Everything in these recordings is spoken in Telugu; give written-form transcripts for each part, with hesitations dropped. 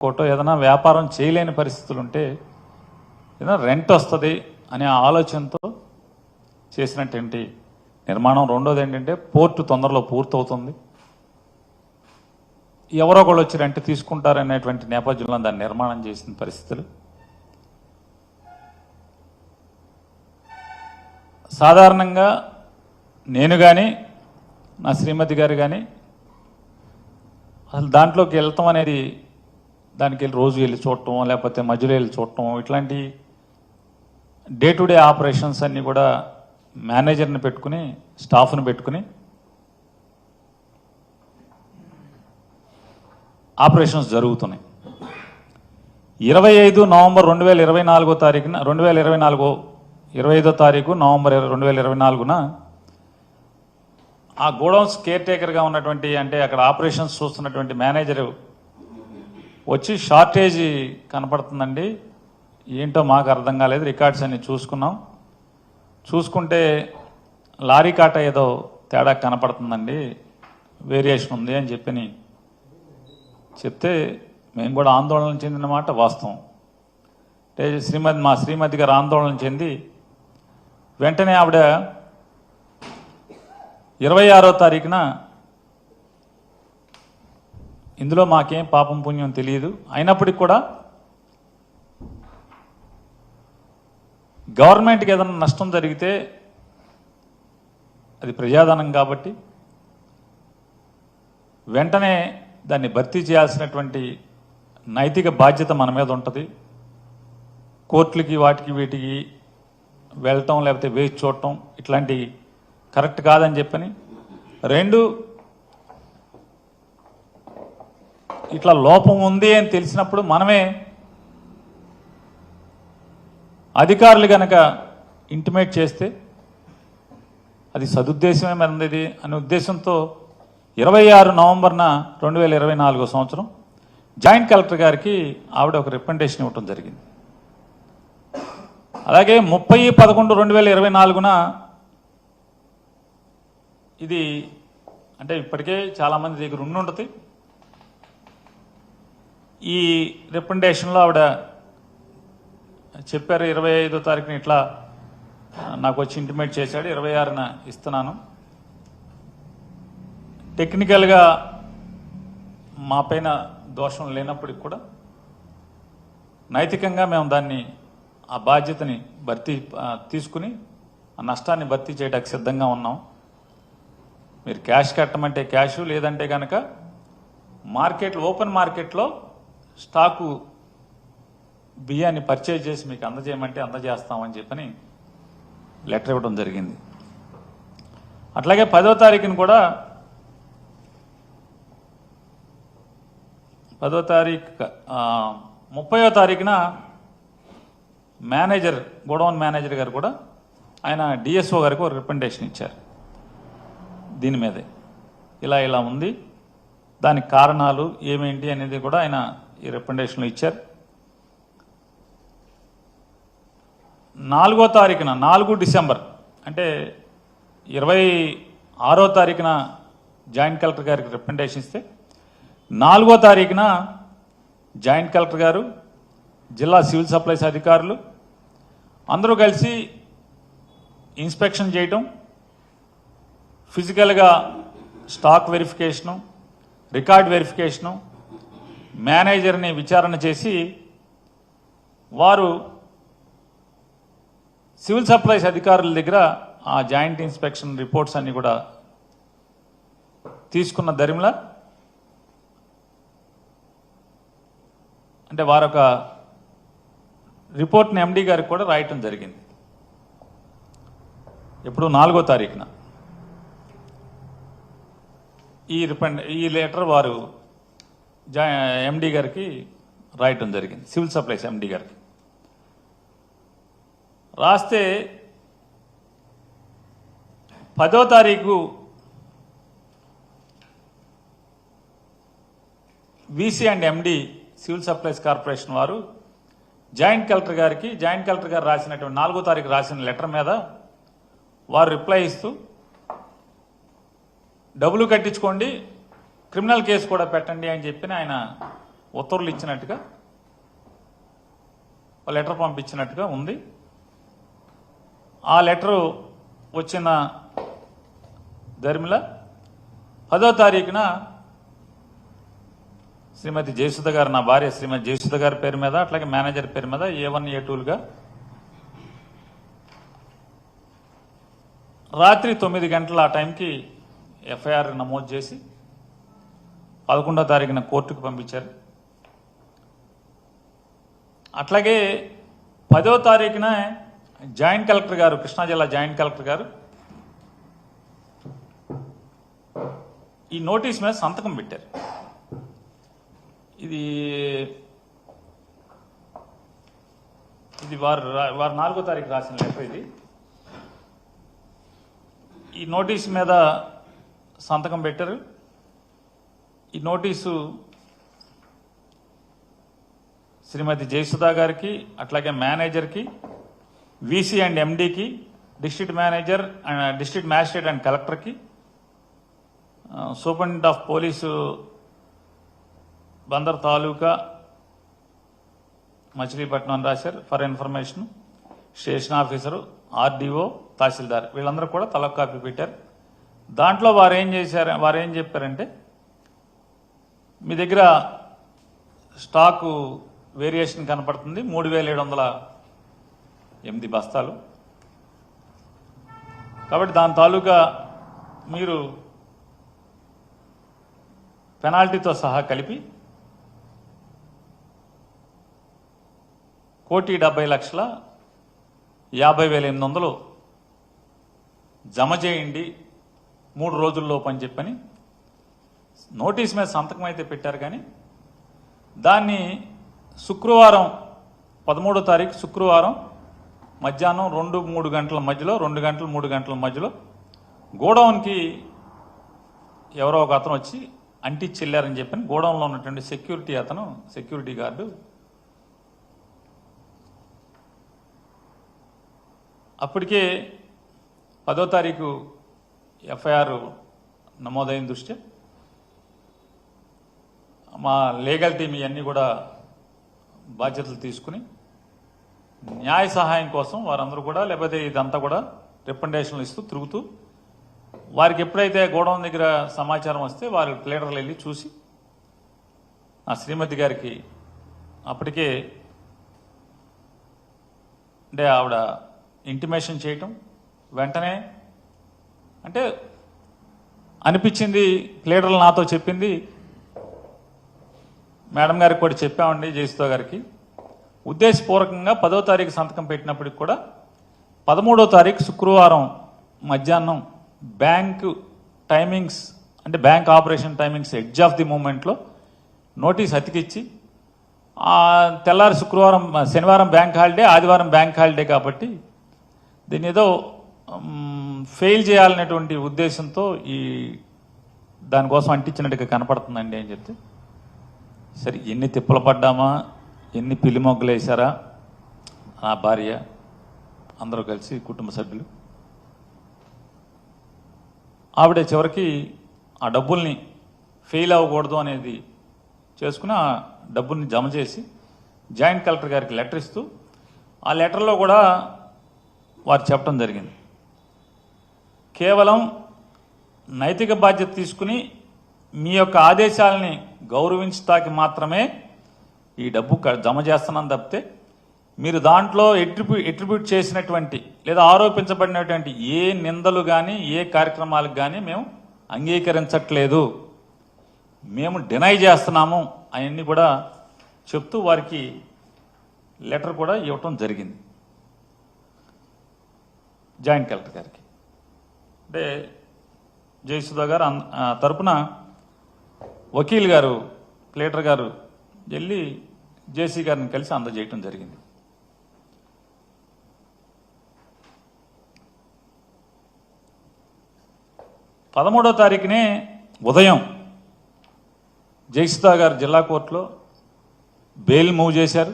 కోటో ఏదైనా వ్యాపారం చేయలేని పరిస్థితులు ఉంటే ఏదైనా రెంట్ వస్తుంది అనే ఆలోచనతో చేసినటువంటి నిర్మాణం. రెండోది ఏంటంటే పోర్టు తొందరలో పూర్తవుతుంది, ఎవరో ఒకళ్ళు వచ్చి రెంట్ తీసుకుంటారనేటువంటి నేపథ్యంలో దాన్ని నిర్మాణం చేసిన పరిస్థితులు. సాధారణంగా నేను కానీ నా శ్రీమతి గారు కానీ అసలు దాంట్లోకి వెళ్తాం అనేది, దానికి వెళ్ళి రోజు వెళ్ళి చూడటం లేకపోతే మధ్యలో వెళ్ళి చూడటం, ఇట్లాంటి డే టు డే ఆపరేషన్స్ అన్నీ కూడా మేనేజర్ని పెట్టుకుని స్టాఫ్ని పెట్టుకుని ఆపరేషన్స్ జరుగుతున్నాయి. 25 నవంబర్ 2024 తారీఖున 25వ తారీఖు నవంబర్ 2024న ఆ గోడౌన్స్ కేర్ టేకర్గా ఉన్నటువంటి, అంటే అక్కడ ఆపరేషన్స్ చూస్తున్నటువంటి మేనేజరు వచ్చి షార్టేజ్ కనపడుతుందండి, ఏంటో మాకు అర్థం కాలేదు, రికార్డ్స్ అన్ని చూసుకున్నాం, చూసుకుంటే లారీ కాట ఏదో తేడా కనపడుతుందండి, వేరియేషన్ ఉంది అని చెప్తే మేము కూడా ఆందోళన చెందిన మాట వాస్తవం. అంటే మా శ్రీమతి గారు ఆందోళన చెంది వెంటనే ఆవిడ 26వ తారీఖున, ఇందులో మాకేం పాపం పుణ్యం తెలియదు, అయినప్పటికీ కూడా గవర్నమెంట్కి ఏదైనా నష్టం జరిగితే అది ప్రజాధనం కాబట్టి వెంటనే దాన్ని భర్తీ చేయాల్సినటువంటి నైతిక బాధ్యత మన మీద ఉంటుంది. కోర్టులకి వాటికి వీటికి వెళ్ళటం లేకపోతే వేచి చూడటం ఇట్లాంటి కరెక్ట్ కాదని చెప్పని, రెండు ఇట్లా లోపం ఉంది అని తెలిసినప్పుడు మనమే అధికారులు కనుక ఇంటిమేట్ చేస్తే అది సదుద్దేశమే మంది అనే ఉద్దేశంతో 26 నవంబర్న 2024 సంవత్సరం జాయింట్ కలెక్టర్ గారికి ఆవిడ ఒక రికమెండేషన్ ఇవ్వటం జరిగింది. అలాగే 30/11/2024న ఇది, అంటే ఇప్పటికే చాలామంది దగ్గర ఉండుంటుంది, ఈ రికమెండేషన్లో ఆవిడ చెప్పారు 25వ తారీఖున ఇట్లా నాకు వచ్చి ఇంటిమేట్ చేశాడు, 26న ఇస్తున్నాను, టెక్నికల్గా మా పైన దోషం లేనప్పటికి కూడా నైతికంగా మేము దాన్ని ఆ బాధ్యతని తీసుకుని ఆ నష్టాన్ని భర్తీ చేయడానికి సిద్ధంగా ఉన్నాం. మీరు క్యాష్ కట్టమంటే క్యాష్, లేదంటే కనుక మార్కెట్లో ఓపెన్ మార్కెట్లో స్టాకు బియ్యాన్ని పర్చేజ్ చేసి మీకు అందజేయమంటే అందజేస్తామని చెప్పని లెటర్ ఇవ్వడం జరిగింది. అట్లాగే 10వ తారీఖున కూడా 30వ తారీఖున మేనేజర్, గోడౌన్ మేనేజర్ గారు కూడా ఆయన డిఎస్ఓ గారికి ఒక రికమెండేషన్ ఇచ్చారు. దీని మీదే ఇలా ఉంది, దానికి కారణాలు ఏమేంటి అనేది కూడా ఆయన ఈ రికమెండేషన్లో ఇచ్చారు. 4వ తారీఖున 4 డిసెంబర్ అంటే 26వ తారీఖున జాయింట్ కలెక్టర్ గారికి రికమెండేషన్ ఇస్తే 4వ తారీఖున జాయింట్ కలెక్టర్ గారు, జిల్లా సివిల్ సప్లైస్ అధికారులు అందరూ కలిసి ఇన్స్పెక్షన్ చేయటం, ఫిజికల్గా స్టాక్ వెరిఫికేషను, రికార్డ్ వెరిఫికేషను, మేనేజర్ని విచారణ చేసి వారు సివిల్ సప్లైస్ అధికారుల దగ్గర ఆ జాయింట్ ఇన్స్పెక్షన్ రిపోర్ట్స్ అన్ని కూడా తీసుకున్న దరిమిలా, అంటే వారొక రిపోర్ట్ని ఎండి గారికి కూడా రాయటం జరిగింది. ఇప్పుడు 4వ తారీఖున ఈ లెటర్ వారు ఎండి గారికి రాయటం జరిగింది, సివిల్ సప్లైస్ ఎండి గారికి. రాస్తే 10వ తారీఖు VC and MD civil supplies corporation వారు జాయింట్ కలెక్టర్ గారు రాసినటువంటి 4వ తారీఖు రాసిన లెటర్ మీద వారు రిప్లై ఇస్తూ డబ్బులు కట్టించుకోండి, క్రిమినల్ కేసు కూడా పెట్టండి అని చెప్పి ఆయన ఉత్తర్వులు ఇచ్చినట్టుగా లెటర్ పంపించినట్టుగా ఉంది. ఆ లెటరు వచ్చిన ధర్మిల 10వ తారీఖున శ్రీమతి జయసుధ గారు, నా భార్య శ్రీమతి జయసుధ గారి పేరు మీద, అట్లాగే మేనేజర్ పేరు మీద A1 A2లుగా రాత్రి 9 గంటల ఆ టైంకి FIR నమోదు చేసి 11వ తారీఖున కోర్టుకు పంపించారు. అట్లాగే 10వ తారీఖున జాయింట్ కలెక్టర్ గారు, కృష్ణా జిల్లా జాయింట్ కలెక్టర్ గారు ఈ నోటీస్ మీద సంతకం పెట్టారు. ఇది వారు 4వ తారీఖు రాసిన లెటర్. ఇది ఈ నోటీస్ మీద సంతకం పెట్టారు. ఈ నోటీసు శ్రీమతి జయసుధ గారికి, అట్లాగే మేనేజర్కి, VC అండ్ MDకి, district manager and district magistrate and కలెక్టర్కి, superintendent of police Bandar taluka Machilipatnam అని రాశారు. For information station officer, RDO, tahsildar వీళ్ళందరూ కూడా తలకు కాపీ పెట్టారు. దాంట్లో వారు ఏం చెప్పారంటే, మీ దగ్గర స్టాకు వేరియేషన్ కనపడుతుంది, 3708 బస్తాలు. కాబట్టి దాని తాలూకా మీరు పెనాల్టీతో సహా కలిపి 1,70,50,800 జమ చేయండి 3 రోజుల్లోపు అని చెప్పని నోటీస్ మీద సంతకం అయితే పెట్టారు. కానీ దాన్ని శుక్రవారం 13వ తారీఖు శుక్రవారం మధ్యాహ్నం 2-3 గంటల మధ్యలో, 2 గంటలు 3 గంటల మధ్యలో గోడౌన్కి ఎవరో ఒక అతను వచ్చి అంటించెళ్ళారని చెప్పని గోడౌన్లో ఉన్నటువంటి సెక్యూరిటీ గార్డు అప్పటికే 10వ తారీఖు FIR నమోదైన దృష్ట్యా మా లీగల్ టీం ఇవన్నీ కూడా బాధ్యతలు తీసుకుని న్యాయ సహాయం కోసం వారందరూ కూడా, లేకపోతే ఇదంతా కూడా రికమెండేషన్లు ఇస్తూ తిరుగుతూ, వారికి ఎప్పుడైతే గోడౌన్ దగ్గర సమాచారం వస్తే వారు ప్లేడర్లు వెళ్ళి చూసి ఆ శ్రీమతి గారికి అప్పటికే అంటే ఆవిడ ఇంటిమేషన్ చేయటం, వెంటనే అంటే అనిపించింది, ప్లేడర్లు నాతో చెప్పింది, మేడం గారికి కూడా చెప్పామండి జయసుధ గారికి, ఉద్దేశపూర్వకంగా 10వ తారీఖు సంతకం పెట్టినప్పటికి కూడా 13వ తారీఖు శుక్రవారం మధ్యాహ్నం బ్యాంకు టైమింగ్స్ అంటే bank operation timings edge of the మూమెంట్లో నోటీస్ అతికిచ్చి, తెల్లారి శనివారం బ్యాంక్ హాలిడే, ఆదివారం బ్యాంక్ హాలిడే కాబట్టి దీన్ని ఏదో ఫెయిల్ చేయాలనేటువంటి ఉద్దేశంతో దానికోసం అంటించినట్టుగా కనపడుతుందండి అని చెప్తే, సరే ఎన్ని తిప్పలు పడ్డామా, ఎన్ని పిల్లి మొగ్గలు వేశారా నా భార్య, అందరూ కలిసి కుటుంబ సభ్యులు, ఆవిడ చివరికి ఆ డబ్బుల్ని ఫెయిల్ అవ్వకూడదు అనేది చేసుకుని ఆ డబ్బుల్ని జమ చేసి జాయింట్ కలెక్టర్ గారికి లెటర్ ఇస్తూ, ఆ లెటర్లో కూడా వారు చెప్పడం జరిగింది, కేవలం నైతిక బాధ్యత తీసుకుని మీ యొక్క ఆదేశాలని గౌరవించడానికి మాత్రమే ఈ డబ్బు జమ చేస్తున్నాను తప్పితే, మీరు దాంట్లో ఎట్రిబ్యూట్ చేసినటువంటి లేదా ఆరోపించబడినటువంటి ఏ నిందలు కానీ ఏ కార్యక్రమాలకు కానీ మేము అంగీకరించట్లేదు, మేము డినై చేస్తున్నాము అవన్నీ కూడా చెప్తూ వారికి లెటర్ కూడా ఇవ్వటం జరిగింది జాయింట్ కలెక్టర్ గారికి. అంటే జయసుధ గారు తరపున వకీల్ గారు, ప్లేటర్ గారు వెళ్ళి జేసీ గారిని కలిసి అందజేయటం జరిగింది. పదమూడవ తారీఖునే ఉదయం జయసుధ గారు జిల్లా కోర్టులో బెయిల్ మూవ్ చేశారు.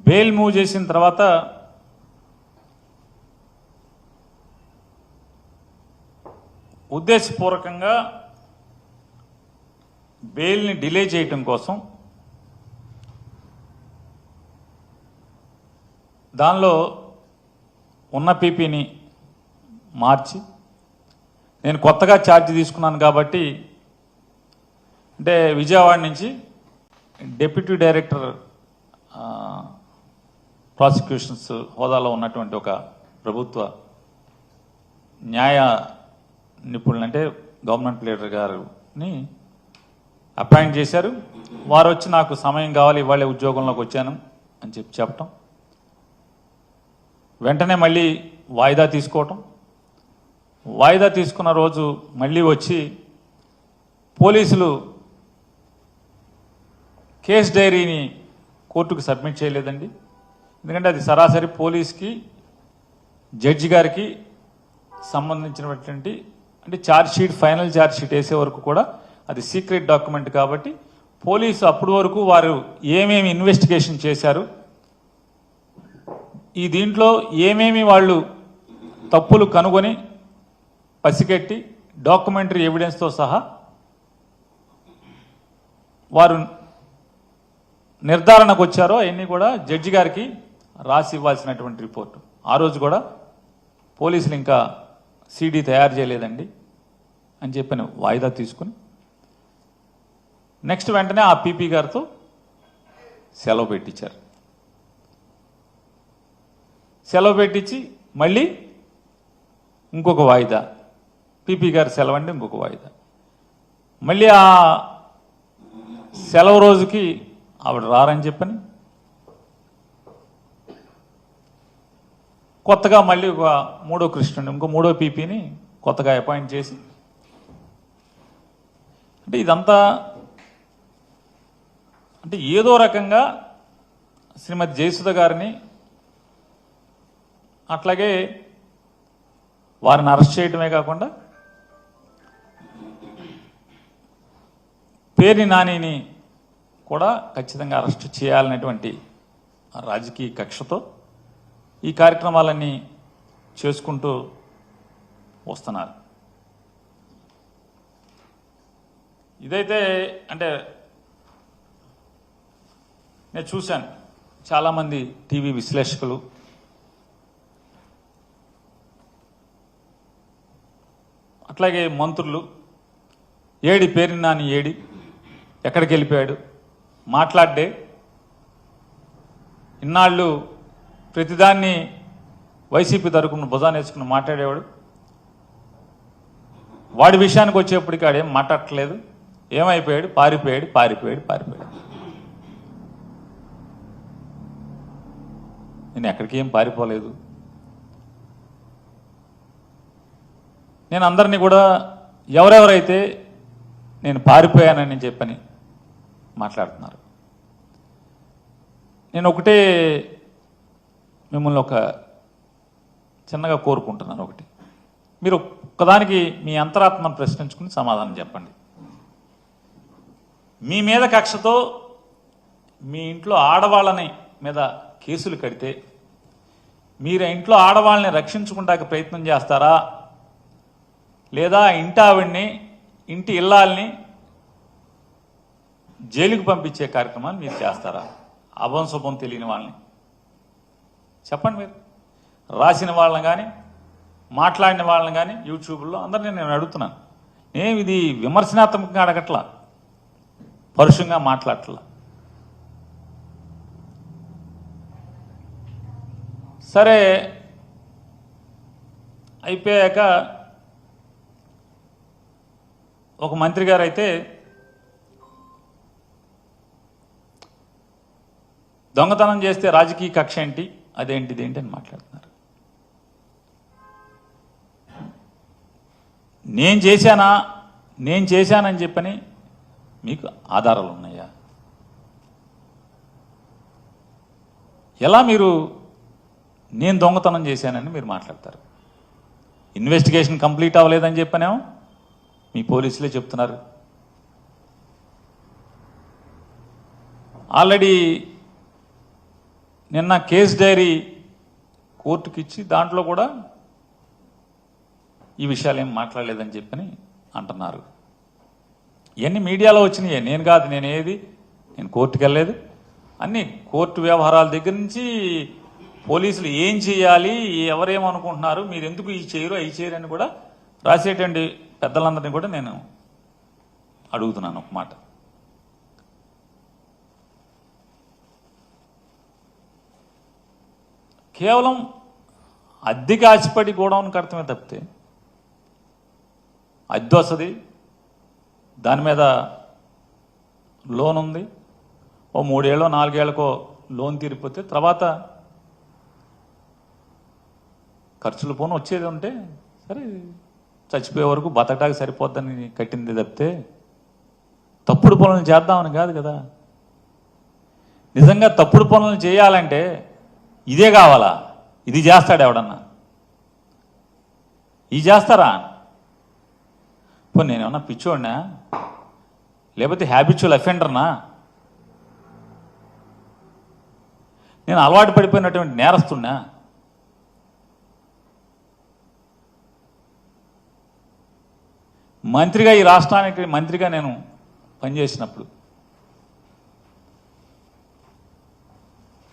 బెయిల్ మూవ్ చేసిన తర్వాత ఉద్దేశపూర్వకంగా బెయిల్ని డిలే చేయటం కోసం దానిలో ఉన్న పీపీని మార్చి నేను కొత్తగా ఛార్జ్ తీసుకున్నాను కాబట్టి అంటే విజయవాడ నుంచి డిప్యూటీ డైరెక్టర్ ప్రాసిక్యూషన్స్ హోదాలో ఉన్నటువంటి ఒక ప్రభుత్వ న్యాయ నిపుణులు అంటే గవర్నమెంట్ లీడర్ గారిని అపాయింట్ చేశారు. వారు వచ్చి నాకు సమయం కావాలి, ఇవాళ ఉద్యోగంలోకి వచ్చాను అని చెప్పటం, వెంటనే మళ్ళీ వాయిదా తీసుకోవటం, వాయిదా తీసుకున్న రోజు మళ్ళీ వచ్చి పోలీసులు కేస్ డైరీని కోర్టుకు సబ్మిట్ చేయలేదండి. ఎందుకంటే అది సరాసరి పోలీస్కి జడ్జి గారికి సంబంధించినటువంటి అంటే charge sheet final charge sheet వేసే వరకు కూడా అది సీక్రెట్ డాక్యుమెంట్ కాబట్టి పోలీసు అప్పటి వరకు వారు ఏమేమి ఇన్వెస్టిగేషన్ చేశారు, ఈ దీంట్లో ఏమేమి వాళ్ళు తప్పులు కనుగొని పసిగట్టి డాక్యుమెంటరీ ఎవిడెన్స్తో సహా వారు నిర్ధారణకు వచ్చారో అవన్నీ కూడా జడ్జి గారికి రాసి ఇవ్వాల్సినటువంటి రిపోర్టు. ఆ రోజు కూడా పోలీసులు ఇంకా సీడీ తయారు చేయలేదండి అని చెప్పని వాయిదా తీసుకుని నెక్స్ట్ వెంటనే ఆ పీపీ గారితో సెలవు పెట్టించారు. సెలవు పెట్టించి మళ్ళీ ఇంకొక వాయిదా, పీపీ గారి సెలవు అంటే ఇంకొక వాయిదా. మళ్ళీ ఆ సెలవు రోజుకి ఆవిడ రారని చెప్పని కొత్తగా మళ్ళీ ఒక మూడో కృష్ణుని ఇంకో మూడో పీపీని కొత్తగా అపాయింట్ చేసి అంటే ఇదంతా అంటే ఏదో రకంగా శ్రీమతి జయసుధ గారిని అట్లాగే వారిని అరెస్ట్ చేయడమే కాకుండా పేర్ని నానిని కూడా ఖచ్చితంగా అరెస్ట్ చేయాలనేటువంటి రాజకీయ కక్షతో ఈ కార్యక్రమాలన్నీ చేసుకుంటూ వస్తున్నారు. ఇదైతే అంటే నేను చూశాను చాలామంది టీవీ విశ్లేషకులు అట్లాగే మంత్రులు ఏడి పేరు నాని ఏడి ఎక్కడికి వెళ్ళిపోయాడు మాట్లాడ్డే ఇన్నాళ్ళు ప్రతిదాన్ని వైసీపీ తరపున భుజాన్ని వేసుకుని మాట్లాడేవాడు, వాడి విషయానికి వచ్చేప్పటికి ఆడేం మాట్లాడట్లేదు, ఏమైపోయాడు పారిపోయాడు పారిపోయాడు పారిపోయాడు. నేను ఎక్కడికి ఏం పారిపోలేదు. నేను అందరినీ కూడా ఎవరెవరైతే నేను పారిపోయానని చెప్పని మాట్లాడుతున్నారు, నేను ఒకటే మిమ్మల్ని ఒక చిన్నగా కోరుకుంటున్నాను. ఒకటి మీరు ఒక్కదానికి మీ అంతరాత్మను ప్రశ్నించుకుని సమాధానం చెప్పండి. మీ మీద కక్షతో మీ ఇంట్లో ఆడవాళ్ళని మీద కేసులు కడితే మీరు ఇంట్లో ఆడవాళ్ళని రక్షించుకుంటానికి ప్రయత్నం చేస్తారా, లేదా ఇంటి ఆవిడ్ని ఇంటి ఇల్లాల్ని జైలుకు పంపించే కార్యక్రమాన్ని మీరు చేస్తారా? అభం శుభం తెలియని వాళ్ళని చెప్పండి. మీరు రాసిన వాళ్ళని కానీ మాట్లాడిన వాళ్ళని కానీ యూట్యూబ్లో అందరినీ నేను అడుగుతున్నాను. నేను ఇది విమర్శనాత్మకంగా అడగట్లా, పరుషంగా మాట్లాడట్లా. సరే అయిపోయాక ఒక మంత్రి గారు అయితే దొంగతనం చేస్తే రాజకీయ కక్ష ఏంటి, అదేంటిది ఏంటి అని మాట్లాడుతున్నారు. నేను చేశానని చెప్పని మీకు ఆధారాలు ఉన్నాయా? ఎలా మీరు నేను దొంగతనం చేశానని మీరు మాట్లాడతారు? ఇన్వెస్టిగేషన్ కంప్లీట్ అవ్వలేదని చెప్పనేమో మీ పోలీసులే చెప్తున్నారు. ఆల్రెడీ నిన్న కేస్ డైరీ కోర్టుకి ఇచ్చి దాంట్లో కూడా ఈ విషయాలు ఏం మాట్లాడలేదని చెప్పని అంటున్నారు. ఇవన్నీ మీడియాలో వచ్చినాయి, నేను కాదు, నేను కోర్టుకు వెళ్ళలేదు. అన్నీ కోర్టు వ్యవహారాల దగ్గర నుంచి పోలీసులు ఏం చేయాలి, ఎవరేమనుకుంటున్నారు, మీరు ఎందుకు ఈ చేయరు అవి చేయరు అని కూడా రాసేటువంటి పెద్దలందరినీ కూడా నేను అడుగుతున్నాను ఒక మాట. కేవలం అద్దెకి ఆశపడి గోడౌన్ కడతమే తప్పితే అద్దె వస్తుంది, దాని మీద లోన్ ఉంది, ఓ 3 ఏళ్ళో 4 ఏళ్ళకో లోన్ తీరిపోతే తర్వాత ఖర్చులు పోను వచ్చేది ఉంటే సరే చచ్చిపోయే వరకు బతకడానికి సరిపోద్దని కట్టింది తప్పితే తప్పుడు పనులను చేద్దామని కాదు కదా. నిజంగా తప్పుడు పనులను చేయాలంటే ఇదే కావాలా? ఇది చేస్తాడు ఎవడన్నా? ఇది చేస్తారా? ఇప్పుడు నేనేమన్నా పిచ్చోడినా, లేకపోతే హ్యాబిచువల్ అఫెండర్నా? నేను అలవాటు పడిపోయినటువంటి నేరస్తున్నా? మంత్రిగా, ఈ రాష్ట్రానికి మంత్రిగా నేను పనిచేసినప్పుడు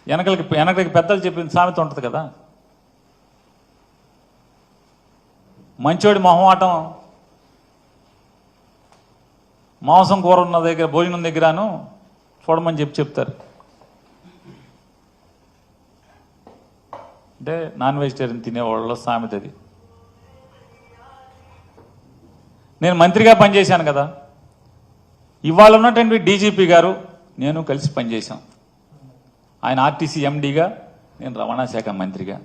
వెనకలికి పెద్దలు చెప్పిన సామెత ఉంటుంది కదా, మంచోడి మొహమాటం మాంసం కూర ఉన్న దగ్గర, భోజనం దగ్గరను చూడమని చెప్తారు. అంటే నాన్ వెజిటేరియన్ తినేవాళ్ళలో సామెత అది. నేను మంత్రిగా పనిచేశాను కదా, ఇవాళ ఉన్నటువంటి డీజీపీ గారు నేను కలిసి పనిచేశాం. ఆయన ఆర్టీసీ ఎండీగా, నేను రవాణా శాఖ మంత్రిగా.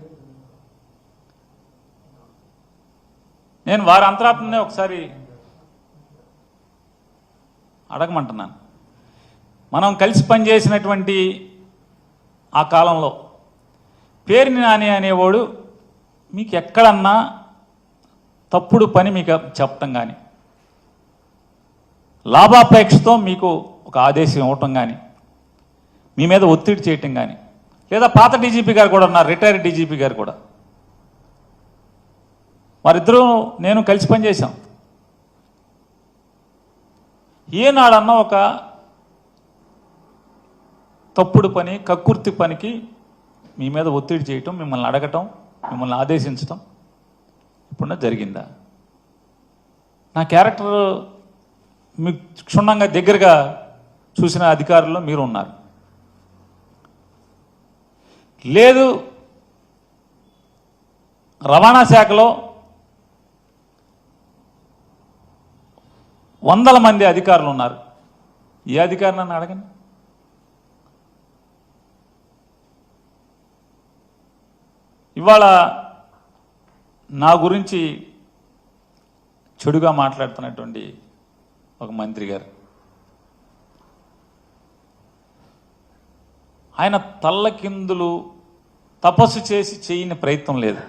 నేను వారి అంతరాత్మనే ఒకసారి అడగమంటున్నాను. మనం కలిసి పనిచేసినటువంటి ఆ కాలంలో పేరుని నాని అనేవాడు మీకు ఎక్కడన్నా తప్పుడు పని మీకు చెప్పటం కానీ, లాభాపేక్షతో మీకు ఒక ఆదేశం ఇవ్వటం కానీ, మీ మీద ఒత్తిడి చేయటం కానీ, లేదా పాత డీజీపీ గారు కూడా ఉన్నారు, రిటైర్డ్ డీజీపీ గారు కూడా, వారిద్దరూ నేను కలిసి పనిచేశాం. ఏనాడన్నా ఒక తప్పుడు పని, కక్కుర్తి పనికి మీ మీద ఒత్తిడి చేయటం, మిమ్మల్ని అడగటం, మిమ్మల్ని ఆదేశించటం ఇప్పుడున్న జరిగిందా? నా క్యారెక్టర్ మీకు క్షుణ్ణంగా దగ్గరగా చూసిన అధికారుల్లో మీరు ఉన్నారు. లేదు, రవాణా శాఖలో 100 మంది అధికారులు ఉన్నారు. ఏ అధికారి నన్ను అడగండి. ఇవాళ నా గురించి చెడుగా మాట్లాడుతున్నటువంటి ఒక మంత్రి గారు, ఆయన తల్లకిందులు తపస్సు చేసి చేయని ప్రయత్నం లేదు.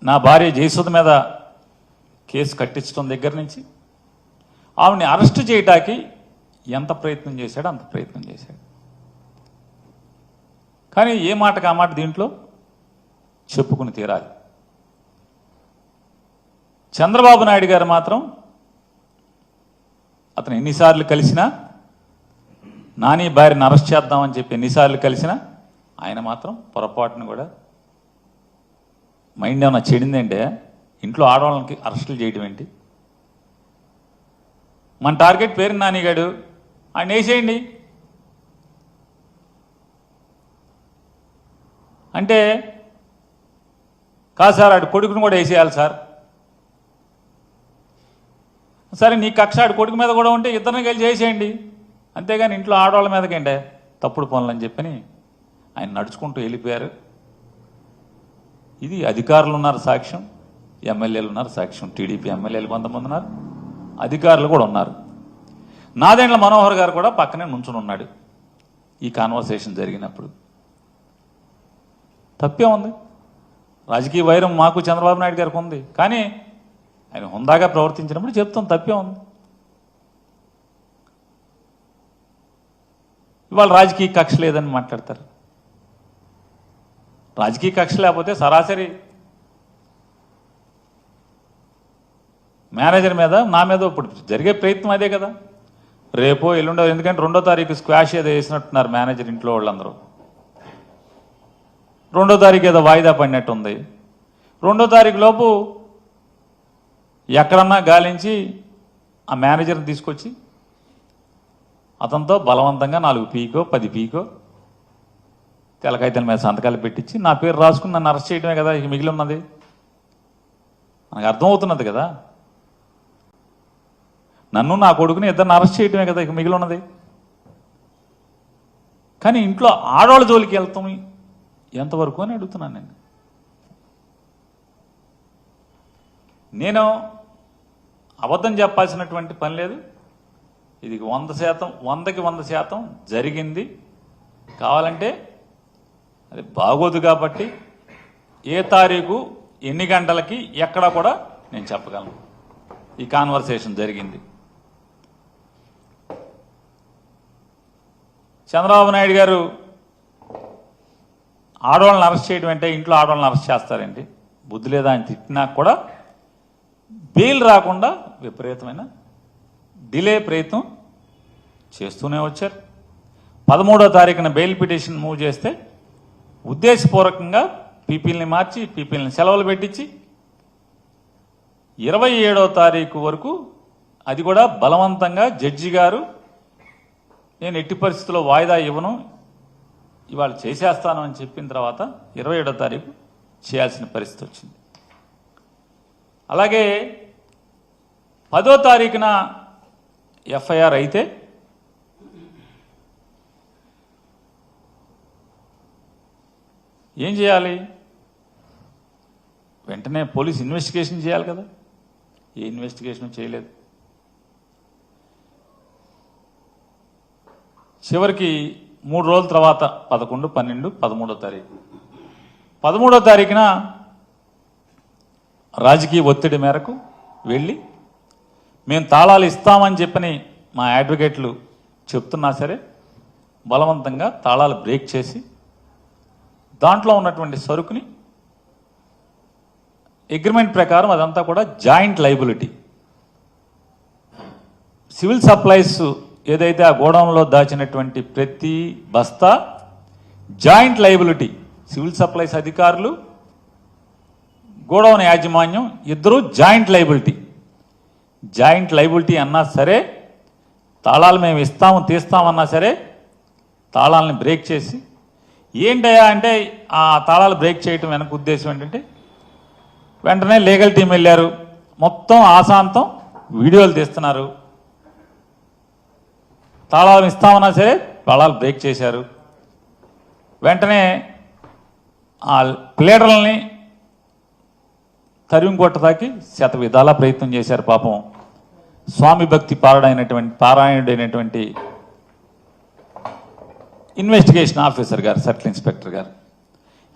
నా భార్య జయసుధ మీద కేసు కట్టించడం దగ్గర నుంచి ఆవిడని అరెస్ట్ చేయడానికి ఎంత ప్రయత్నం చేశాడో అంత ప్రయత్నం చేశాడు. కానీ ఏ మాటకు ఆ మాట దీంట్లో చెప్పుకుని తీరాలి. చంద్రబాబు నాయుడు గారు మాత్రం అతను ఎన్నిసార్లు కలిసినా, నాని భార్యను అరెస్ట్ చేద్దామని చెప్పి ఎన్నిసార్లు కలిసినా ఆయన మాత్రం పొరపాటును కూడా మైండ్ ఏమన్నా చెడిందంటే ఇంట్లో ఆడవాళ్ళకి అరెస్టులు చేయడం ఏంటి? మన టార్గెట్ పేరు నానిగాడు, ఆయన వేసేయండి అంటే, కాదు సార్ ఆడు కొడుకును కూడా వేసేయాలి సార్. సరే నీ కక్ష ఆడు కొడుకు మీద కూడా ఉంటే ఇద్దరిని కలిసి చేసేయండి, అంతేగాని ఇంట్లో ఆడవాళ్ళ మీదకేంటే తప్పుడు పనులు అని చెప్పని ఆయన నడుచుకుంటూ వెళ్ళిపోయారు. ఇది అధికారులు ఉన్నారు సాక్ష్యం, ఎమ్మెల్యేలు ఉన్నారు సాక్ష్యం. టీడీపీ ఎమ్మెల్యేలు కొంతమంది ఉన్నారు, అధికారులు కూడా ఉన్నారు. నాదెండ్ల మనోహర్ గారు కూడా పక్కనే నుంచుని ఉన్నాడు ఈ కాన్వర్సేషన్ జరిగినప్పుడు. తప్పే ఉంది. రాజకీయ వైరం మాకు చంద్రబాబు నాయుడు గారికి ఉంది, కానీ ఆయన హుందాగా ప్రవర్తించినప్పుడు చెప్తాం తప్పే ఉంది. ఇవాళ రాజకీయ కక్ష లేదని మాట్లాడతారు. రాజకీయ కక్ష లేకపోతే సరాసరి మేనేజర్ మీద నా మీద ఇప్పుడు జరిగే ప్రయత్నం అదే కదా. రేపో ఎల్లుండో, ఎందుకంటే 2వ తారీఖు స్క్వాష్ ఏదో వేసినట్టున్నారు మేనేజర్ ఇంట్లో వాళ్ళందరూ. 2వ తారీఖు ఏదో వాయిదా పడినట్టుంది. 2వ తారీఖు లోపు ఎక్కడన్నా గాలించి ఆ మేనేజర్ని తీసుకొచ్చి అతనితో బలవంతంగా 4 పీకో 10 పీకో తెలకాయితల మీద సంతకాలు పెట్టించి నా పేరు రాసుకుని నన్ను అరెస్ట్ చేయడమే కదా ఇక మిగిలి ఉన్నది. మనకు అర్థమవుతున్నది కదా, నన్ను నా కొడుకుని ఇద్దరిని అరెస్ట్ చేయడమే కదా ఇక మిగిలి ఉన్నది. కానీ ఇంట్లో ఆడవాళ్ళ జోలికి వెళ్తాం ఎంతవరకు అని అడుగుతున్నాను నేను అబద్ధం చెప్పాల్సినటువంటి పని లేదు. ఇది 100%, 100కి 100% జరిగింది. కావాలంటే అది బాగోదు కాబట్టి ఏ తారీఖు ఎన్ని గంటలకి ఎక్కడ కూడా నేను చెప్పగలను. ఈ కాన్వర్సేషన్ జరిగింది. చంద్రబాబు నాయుడు గారు ఆడవాళ్ళని అరెస్ట్ చేయడం అంటే ఇంట్లో ఆడవాళ్ళని అరెస్ట్ చేస్తారండి, బుద్ధి లేదా అని తిట్టినా కూడా బెయిల్ రాకుండా విపరీతమైన డిలే ప్రయత్నం చేస్తూనే వచ్చారు. 13వ తారీఖున బెయిల్ పిటిషన్ మూవ్ చేస్తే ఉద్దేశపూర్వకంగా పీపీల్ని మార్చి పీపీల్ని సెలవులు పెట్టించి 27వ తారీఖు వరకు అది కూడా బలవంతంగా జడ్జి గారు నేను ఎట్టి పరిస్థితుల్లో వాయిదా ఇవ్వను ఇవాళ చేసేస్తాను అని చెప్పిన తర్వాత 27వ తారీఖు చేయాల్సిన పరిస్థితి వచ్చింది. అలాగే 10వ తారీఖున ఎఫ్ఐఆర్ అయితే ఏం చేయాలి? వెంటనే పోలీస్ ఇన్వెస్టిగేషన్ చేయాలి కదా. ఏ ఇన్వెస్టిగేషన్ చేయలేదు. చివరికి 3 రోజుల తర్వాత 11, 12, 13వ తారీఖు 13వ తారీఖున రాజకీయ ఒత్తిడి మేరకు వెళ్ళి మేము తాళాలు ఇస్తామని చెప్పని మా అడ్వకేట్లు చెప్తున్నా సరే బలవంతంగా తాళాలు బ్రేక్ చేసి దాంట్లో ఉన్నటువంటి సరుకుని అగ్రిమెంట్ ప్రకారం అదంతా కూడా జాయింట్ లైబిలిటీ. సివిల్ సప్లైస్ ఏదైతే ఆ గోడౌన్లో దాచినటువంటి ప్రతి బస్తా జాయింట్ లైబిలిటీ. సివిల్ సప్లైస్ అధికారులు, గోడౌన్ యాజమాన్యం ఇద్దరు జాయింట్ లైబిలిటీ. జాయింట్ లైబిలిటీ అన్నా సరే, తాళాలు మేము ఇస్తాము తీస్తామన్నా సరే తాళాలని బ్రేక్ చేసి ఏంటయ్యా అంటే ఆ తాళాలు బ్రేక్ చేయటం వెనక ఉద్దేశం ఏంటంటే వెంటనే లీగల్ టీం వెళ్ళారు, మొత్తం ఆశాంతం వీడియోలు తీస్తున్నారు. తాళాలు ఇస్తామన్నా సరే తాళాలు బ్రేక్ చేశారు. వెంటనే ఆ ప్లేడర్లని తరిమి కొట్టదాకి శత విధాల ప్రయత్నం చేశారు. పాపం స్వామి భక్తి పారాయణుడైనటువంటి ఇన్వెస్టిగేషన్ ఆఫీసర్ గారు, సర్కిల్ ఇన్స్పెక్టర్ గారు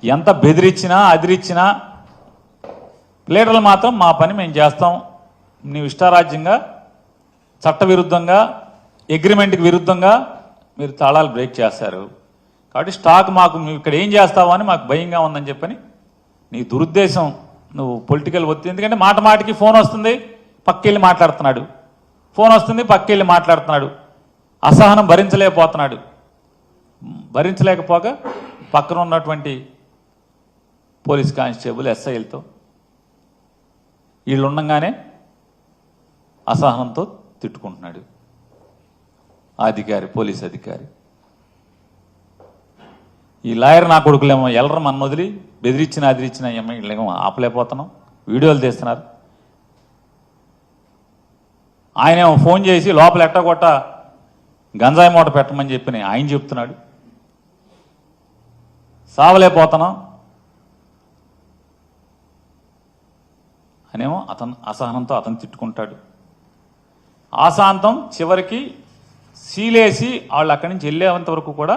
ఎంత బెదిరించినా అదిరిచ్చినా ప్లేడర్లు మాత్రం మా పని మేము చేస్తాం, నీవు ఇష్టారాజ్యంగా చట్టవిరుద్ధంగా అగ్రిమెంట్కి విరుద్ధంగా మీరు తాళాలు బ్రేక్ చేస్తారు కాబట్టి స్టాక్ మాకు ఇక్కడ ఏం చేస్తావు అని మాకు భయంగా ఉందని చెప్పని నీ దురుద్దేశం, నువ్వు పొలిటికల్ ఒత్తిడి. ఎందుకంటే మాట మాటికి ఫోన్ వస్తుంది, పక్కెళ్ళి మాట్లాడుతున్నాడు, ఫోన్ వస్తుంది పక్కెళ్ళి మాట్లాడుతున్నాడు, అసహనం భరించలేకపోతున్నాడు. భరించలేకపోగా పక్కన ఉన్నటువంటి పోలీస్ కానిస్టేబుల్ ఎస్ఐలతో వీళ్ళు ఉండగానే అసహనంతో తిట్టుకుంటున్నాడు అధికారి, పోలీస్ అధికారి. ఈ లాయర్ నా కొడుకులేమో ఎల్లరు మన వదిలి బెదిరించిన అదిరించిన వీళ్ళేమో ఆపలేకపోతున్నాం, వీడియోలు తీస్తున్నారు. ఆయనేమో ఫోన్ చేసి లోపల ఎట్టగొట్ట గంజాయి మూట పెట్టమని చెప్పి ఆయన చెప్తున్నాడు. సావలేకపోతున్నాం అనేమో అసహనంతో అతను తిట్టుకుంటాడు. ఆశాంతం చివరికి సీలేసి వాళ్ళు అక్కడి నుంచి వెళ్ళేంత వరకు కూడా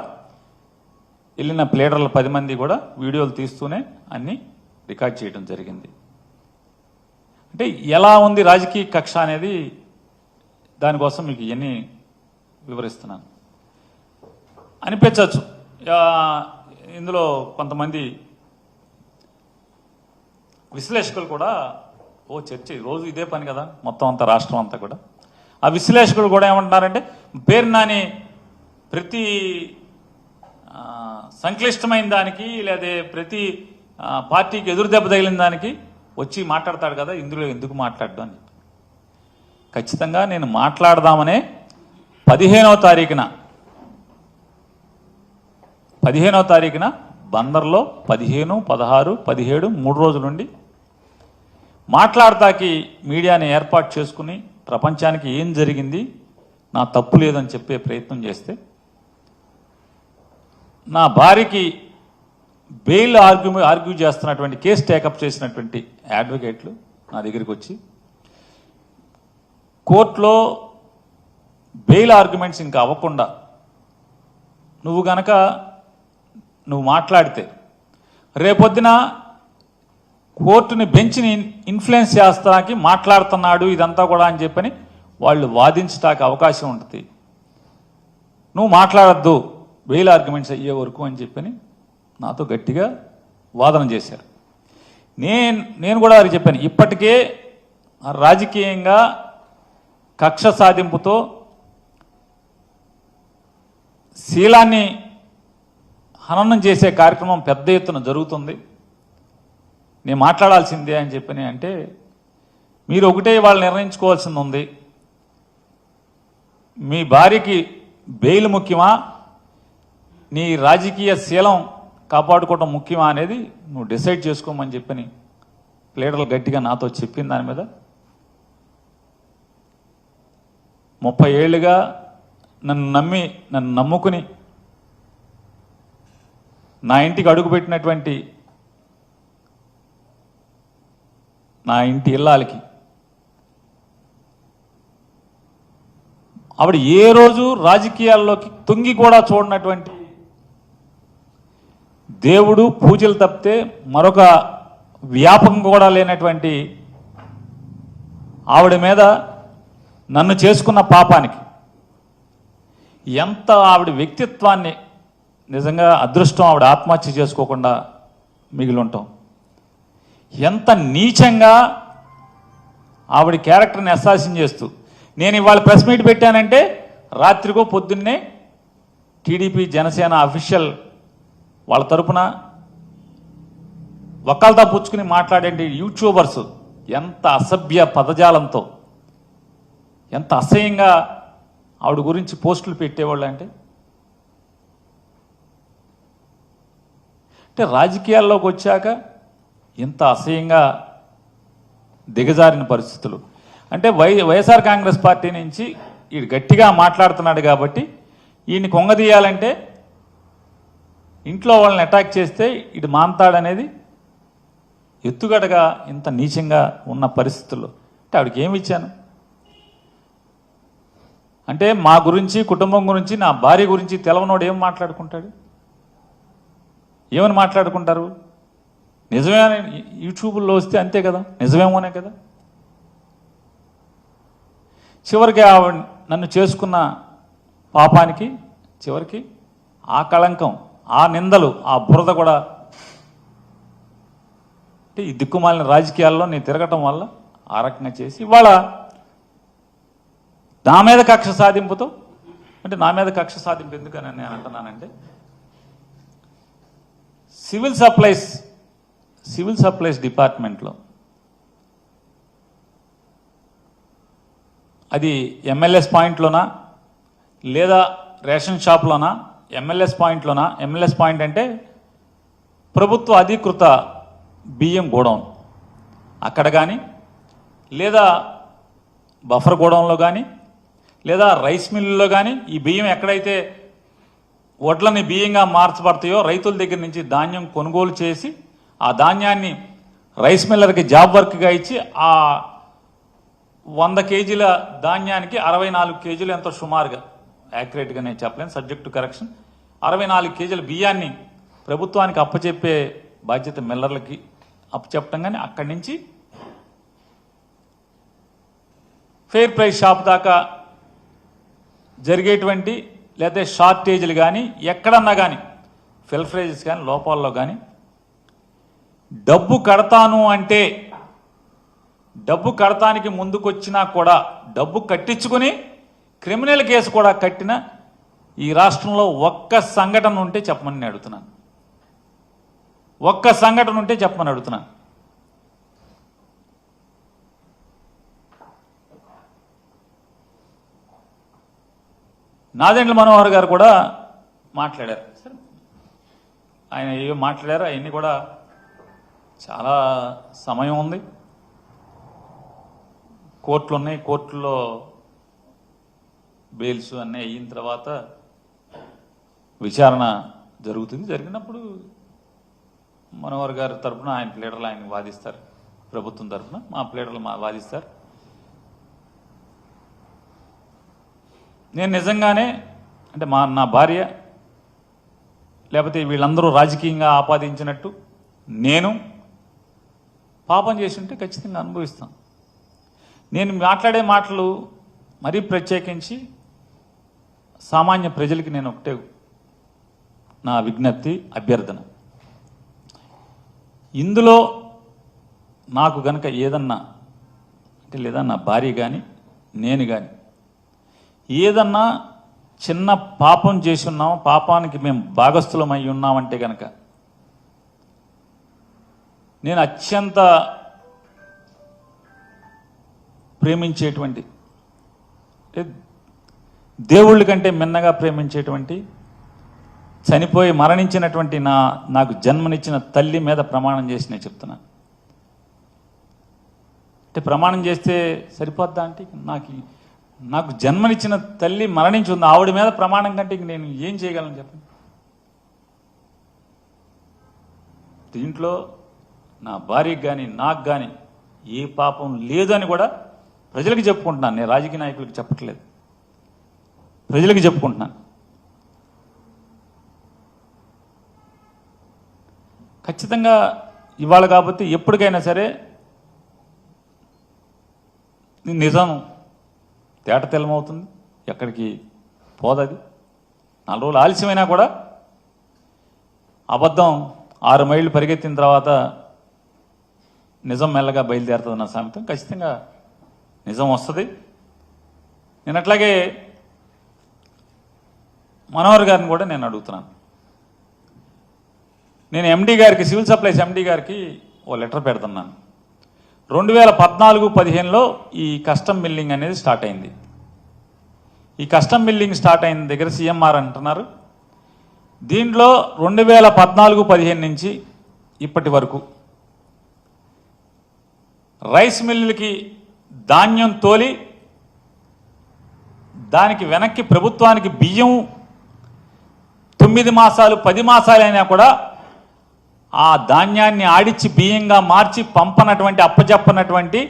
వెళ్ళిన ప్లేడర్ల 10 మంది కూడా వీడియోలు తీస్తూనే అన్ని రికార్డ్ చేయడం జరిగింది. అంటే ఎలా ఉంది రాజకీయ కక్ష అనేది దానికోసం మీకు ఇవన్నీ వివరిస్తున్నాను. అనిపించవచ్చు ఇందులో కొంతమంది విశ్లేషకులు కూడా చర్చ రోజు ఇదే పని కదా మొత్తం అంతా రాష్ట్రం అంతా కూడా. ఆ విశ్లేషకులు కూడా ఏమంటున్నారంటే పేరు నాని ప్రతి సంక్లిష్టమైన దానికి లేదా ప్రతి పార్టీకి ఎదురు దెబ్బ తగిలిన దానికి వచ్చి మాట్లాడతాడు కదా, ఇందులో ఎందుకు మాట్లాడడం అని. ఖచ్చితంగా నేను మాట్లాడదామనే 15వ తారీఖున బందర్లో 15, 16, 17 3 రోజుల నుండి మాట్లాడతాకి మీడియాని ఏర్పాటు చేసుకుని ప్రపంచానికి ఏం జరిగింది, నా తప్పు లేదని చెప్పే ప్రయత్నం చేస్తే నా భార్యకి బెయిల్ ఆర్గ్యూ చేస్తున్నటువంటి కేసు టేకప్ చేసినటువంటి అడ్వకేట్లు నా దగ్గరికి వచ్చి కోర్టులో బెయిల్ ఆర్గ్యుమెంట్స్ ఇంకా అవ్వకుండా నువ్వు మాట్లాడితే రేపొద్దున కోర్టుని బెంచ్ని ఇన్ఫ్లుయెన్స్ చేస్తానికి మాట్లాడుతున్నాడు ఇదంతా కూడా అని చెప్పని వాళ్ళు వాదించడానికి అవకాశం ఉంటుంది. నువ్వు మాట్లాడద్దు బెయిల్ ఆర్గ్యుమెంట్స్ అయ్యే వరకు అని చెప్పని నాతో గట్టిగా వాదన చేశారు. నేను కూడా వారికి చెప్పాను, ఇప్పటికే రాజకీయంగా కక్ష సాధింపుతో శీలాన్ని హననం చేసే కార్యక్రమం పెద్ద ఎత్తున జరుగుతుంది, నేను మాట్లాడాల్సిందే అని చెప్పని అంటే మీరు ఒకటే వాళ్ళు నిర్ణయించుకోవాల్సింది ఉంది, మీ భార్యకి బెయిల్ ముఖ్యమా నీ రాజకీయ శీలం కాపాడుకోవడం ముఖ్యమా అనేది నువ్వు డిసైడ్ చేసుకోమని చెప్పని లీడర్లు గట్టిగా నాతో చెప్పిన దాని మీద 30 ఏళ్ళుగా నన్ను నమ్ముకుని నా ఇంటికి అడుగుపెట్టినటువంటి నా ఇంటి ఇల్లాలకి ఆవిడ ఏ రోజు రాజకీయాల్లోకి తొంగి కూడా చూడనటువంటి దేవుడు పూజలు తప్పితే మరొక వ్యాపకం కూడా లేనటువంటి ఆవిడ మీద నన్ను చేసుకున్న పాపానికి ఎంత ఆవిడ వ్యక్తిత్వాన్ని నిజంగా అదృష్టం ఆవిడ ఆత్మహత్య చేసుకోకుండా మిగిలి ఉంటాం. ఎంత నీచంగా ఆవిడ క్యారెక్టర్ని అసాసిన్ చేస్తూ నేను ఇవాళ ప్రెస్ మీట్ పెట్టానంటే రాత్రికో పొద్దున్నే టీడీపీ జనసేన అఫీషియల్ వాళ్ళ తరపున వకాల్తా పుచ్చుకుని మాట్లాడే యూట్యూబర్స్ ఎంత అసభ్య పదజాలంతో ఎంత అసహ్యంగా ఆవిడ గురించి పోస్టులు పెట్టేవాళ్ళు అంటే రాజకీయాల్లోకి వచ్చాక ఇంత అసహ్యంగా దిగజారిన పరిస్థితులు. అంటే వైఎస్ఆర్ కాంగ్రెస్ పార్టీ నుంచి ఈడు గట్టిగా మాట్లాడుతున్నాడు కాబట్టి ఈయన్ని కొంగదీయాలంటే ఇంట్లో వాళ్ళని అటాక్ చేస్తే ఇటు మాంతాడనేది ఎత్తుగడగా ఇంత నీచంగా ఉన్న పరిస్థితుల్లో అంటే ఆవిడకి ఏమి ఇచ్చాను అంటే మా గురించి కుటుంబం గురించి నా భార్య గురించి తెలవనోడు ఏం మాట్లాడుకుంటాడు, ఏమని మాట్లాడుకుంటారు? నిజమే యూట్యూబ్లో వస్తే అంతే కదా, నిజమేమోనే కదా. చివరికి నన్ను చేసుకున్న పాపానికి చివరికి ఆ కళంకం ఆ నిందలు ఆ బురద కూడా అంటే ఈ దిక్కుమాలిన రాజకీయాల్లో నేను తిరగటం వల్ల ఆ రకంగా చేసి ఇవాళ నా మీద కక్ష సాధింపుతో అంటే నా మీద కక్ష సాధింపు ఎందుకని నేను అంటున్నానంటే సివిల్ సప్లైస్ డిపార్ట్మెంట్లో అది ఎంఎల్ఎస్ పాయింట్లోనా లేదా రేషన్ షాప్లోనా ఎంఎల్ఎస్ పాయింట్లోనా ఎంఎల్ఎస్ పాయింట్ అంటే ప్రభుత్వ అధీకృత బియ్యం గోడౌన్ అక్కడ కానీ లేదా బఫర్ గోడౌన్లో కానీ లేదా రైస్ మిల్లులో కానీ ఈ బియ్యం ఎక్కడైతే వడ్లని బియ్యంగా మార్చబడతాయో రైతుల దగ్గర నుంచి ధాన్యం కొనుగోలు చేసి ఆ ధాన్యాన్ని రైస్ మిల్లర్కి జాబ్ వర్క్గా ఇచ్చి ఆ 100 కేజీల ధాన్యానికి 64 కేజీలు ఎంతో సుమారుగా యాక్యురేట్గా నేను చెప్పలేను సబ్జెక్ట్ టు కరెక్షన్ 64 కేజీల బియ్యాన్ని ప్రభుత్వానికి అప్పచెప్పే బాధ్యత మిల్లర్లకి అప్పచెప్పటం కానీ అక్కడి నుంచి ఫెయిర్ ప్రైస్ షాప్ దాకా జరిగేటువంటి లేదా షార్టేజ్లు కానీ ఎక్కడన్నా కానీ ఫిల్ఫ్రేజెస్ కానీ లోపాల్లో కానీ డబ్బు కడతాను అంటే డబ్బు కడతానికి ముందుకొచ్చినా కూడా డబ్బు కట్టించుకుని క్రిమినల్ కేసు కూడా కట్టిన ఈ రాష్ట్రంలో ఒక్క సంఘటన ఉంటే చెప్పమని నేను అడుగుతున్నాను. ఒక్క సంఘటన ఉంటే చెప్పమని అడుగుతున్నాను. నాదెండ్ల మనోహర్ గారు కూడా మాట్లాడారు. ఆయన ఏవో మాట్లాడారు, అవన్నీ కూడా చాలా సమయం ఉంది, కోర్టులు ఉన్నాయి, కోర్టుల్లో బెయిల్స్ అన్నీ అయిన తర్వాత విచారణ జరుగుతుంది. జరిగినప్పుడు మనోహర్ గారి తరఫున ఆయన ప్లేడర్లు ఆయన వాదిస్తారు, ప్రభుత్వం తరఫున మా ప్లేడర్లు వాదిస్తారు. నేను నిజంగానే అంటే నా భార్య లేకపోతే వీళ్ళందరూ రాజకీయంగా ఆపాదించినట్టు నేను పాపం చేసి ఉంటే ఖచ్చితంగా అనుభవిస్తాను. నేను మాట్లాడే మాటలు మరీ ప్రత్యేకించి సామాన్య ప్రజలకి నేను ఒకటే నా విజ్ఞప్తి, అభ్యర్థన. ఇందులో నాకు గనక ఏదన్నా అంటే లేదా నా భార్య కానీ నేను కానీ ఏదన్నా చిన్న పాపం చేసి ఉన్నాం, పాపానికి మేము భాగస్థులం అయి ఉన్నామంటే కనుక నేను అత్యంత ప్రేమించేటువంటి దేవుళ్ళ కంటే మిన్నగా ప్రేమించేటువంటి చనిపోయి మరణించినటువంటి నాకు జన్మనిచ్చిన తల్లి మీద ప్రమాణం చేసి నేను చెప్తున్నాను. అంటే ప్రమాణం చేస్తే సరిపోద్దా అంటే నాకు జన్మనిచ్చిన తల్లి మరణించి ఉంది, ఆవిడ మీద ప్రమాణం కంటే నేను ఏం చేయగలను చెప్పండి. దీంట్లో నా భార్యకి కానీ నాకు కానీ ఏ పాపం లేదని కూడా ప్రజలకు చెప్పుకుంటున్నాను. నేను రాజకీయ నాయకులకు చెప్పట్లేదు, ప్రజలకు చెప్పుకుంటున్నాను. ఖచ్చితంగా ఇవాళ కాబట్టి ఎప్పటికైనా సరే నిజం తేట తెల్లమవుతుంది, ఎక్కడికి పోదది. 4 రోజులు ఆలస్యమైనా కూడా అబద్ధం 6 మైళ్ళు పరిగెత్తిన తర్వాత నిజం మెల్లగా బయలుదేరుతుంది నా సామెతం. ఖచ్చితంగా నిజం వస్తుంది. నేను అట్లాగే మనోహర్ గారిని కూడా నేను అడుగుతున్నాను. నేను ఎండీ గారికి, సివిల్ సప్లైస్ ఎండీ గారికి ఓ లెటర్ పెడుతున్నాను. 2014-15లో ఈ కస్టమ్ మిల్లింగ్ అనేది స్టార్ట్ అయింది. ఈ కస్టమ్ మిల్లింగ్ స్టార్ట్ అయిన దగ్గర సీఎంఆర్ అంటున్నారు. దీంట్లో 2014-15 నుంచి ఇప్పటి వరకు రైస్ మిల్లులకి ధాన్యం తోలి దానికి వెనక్కి ప్రభుత్వానికి బియ్యం 9 మాసాలు 10 మాసాలైనా కూడా ఆ ధాన్యాన్ని ఆడిచ్చి బియ్యంగా మార్చి పంపనటువంటి అప్పచెప్పనటువంటి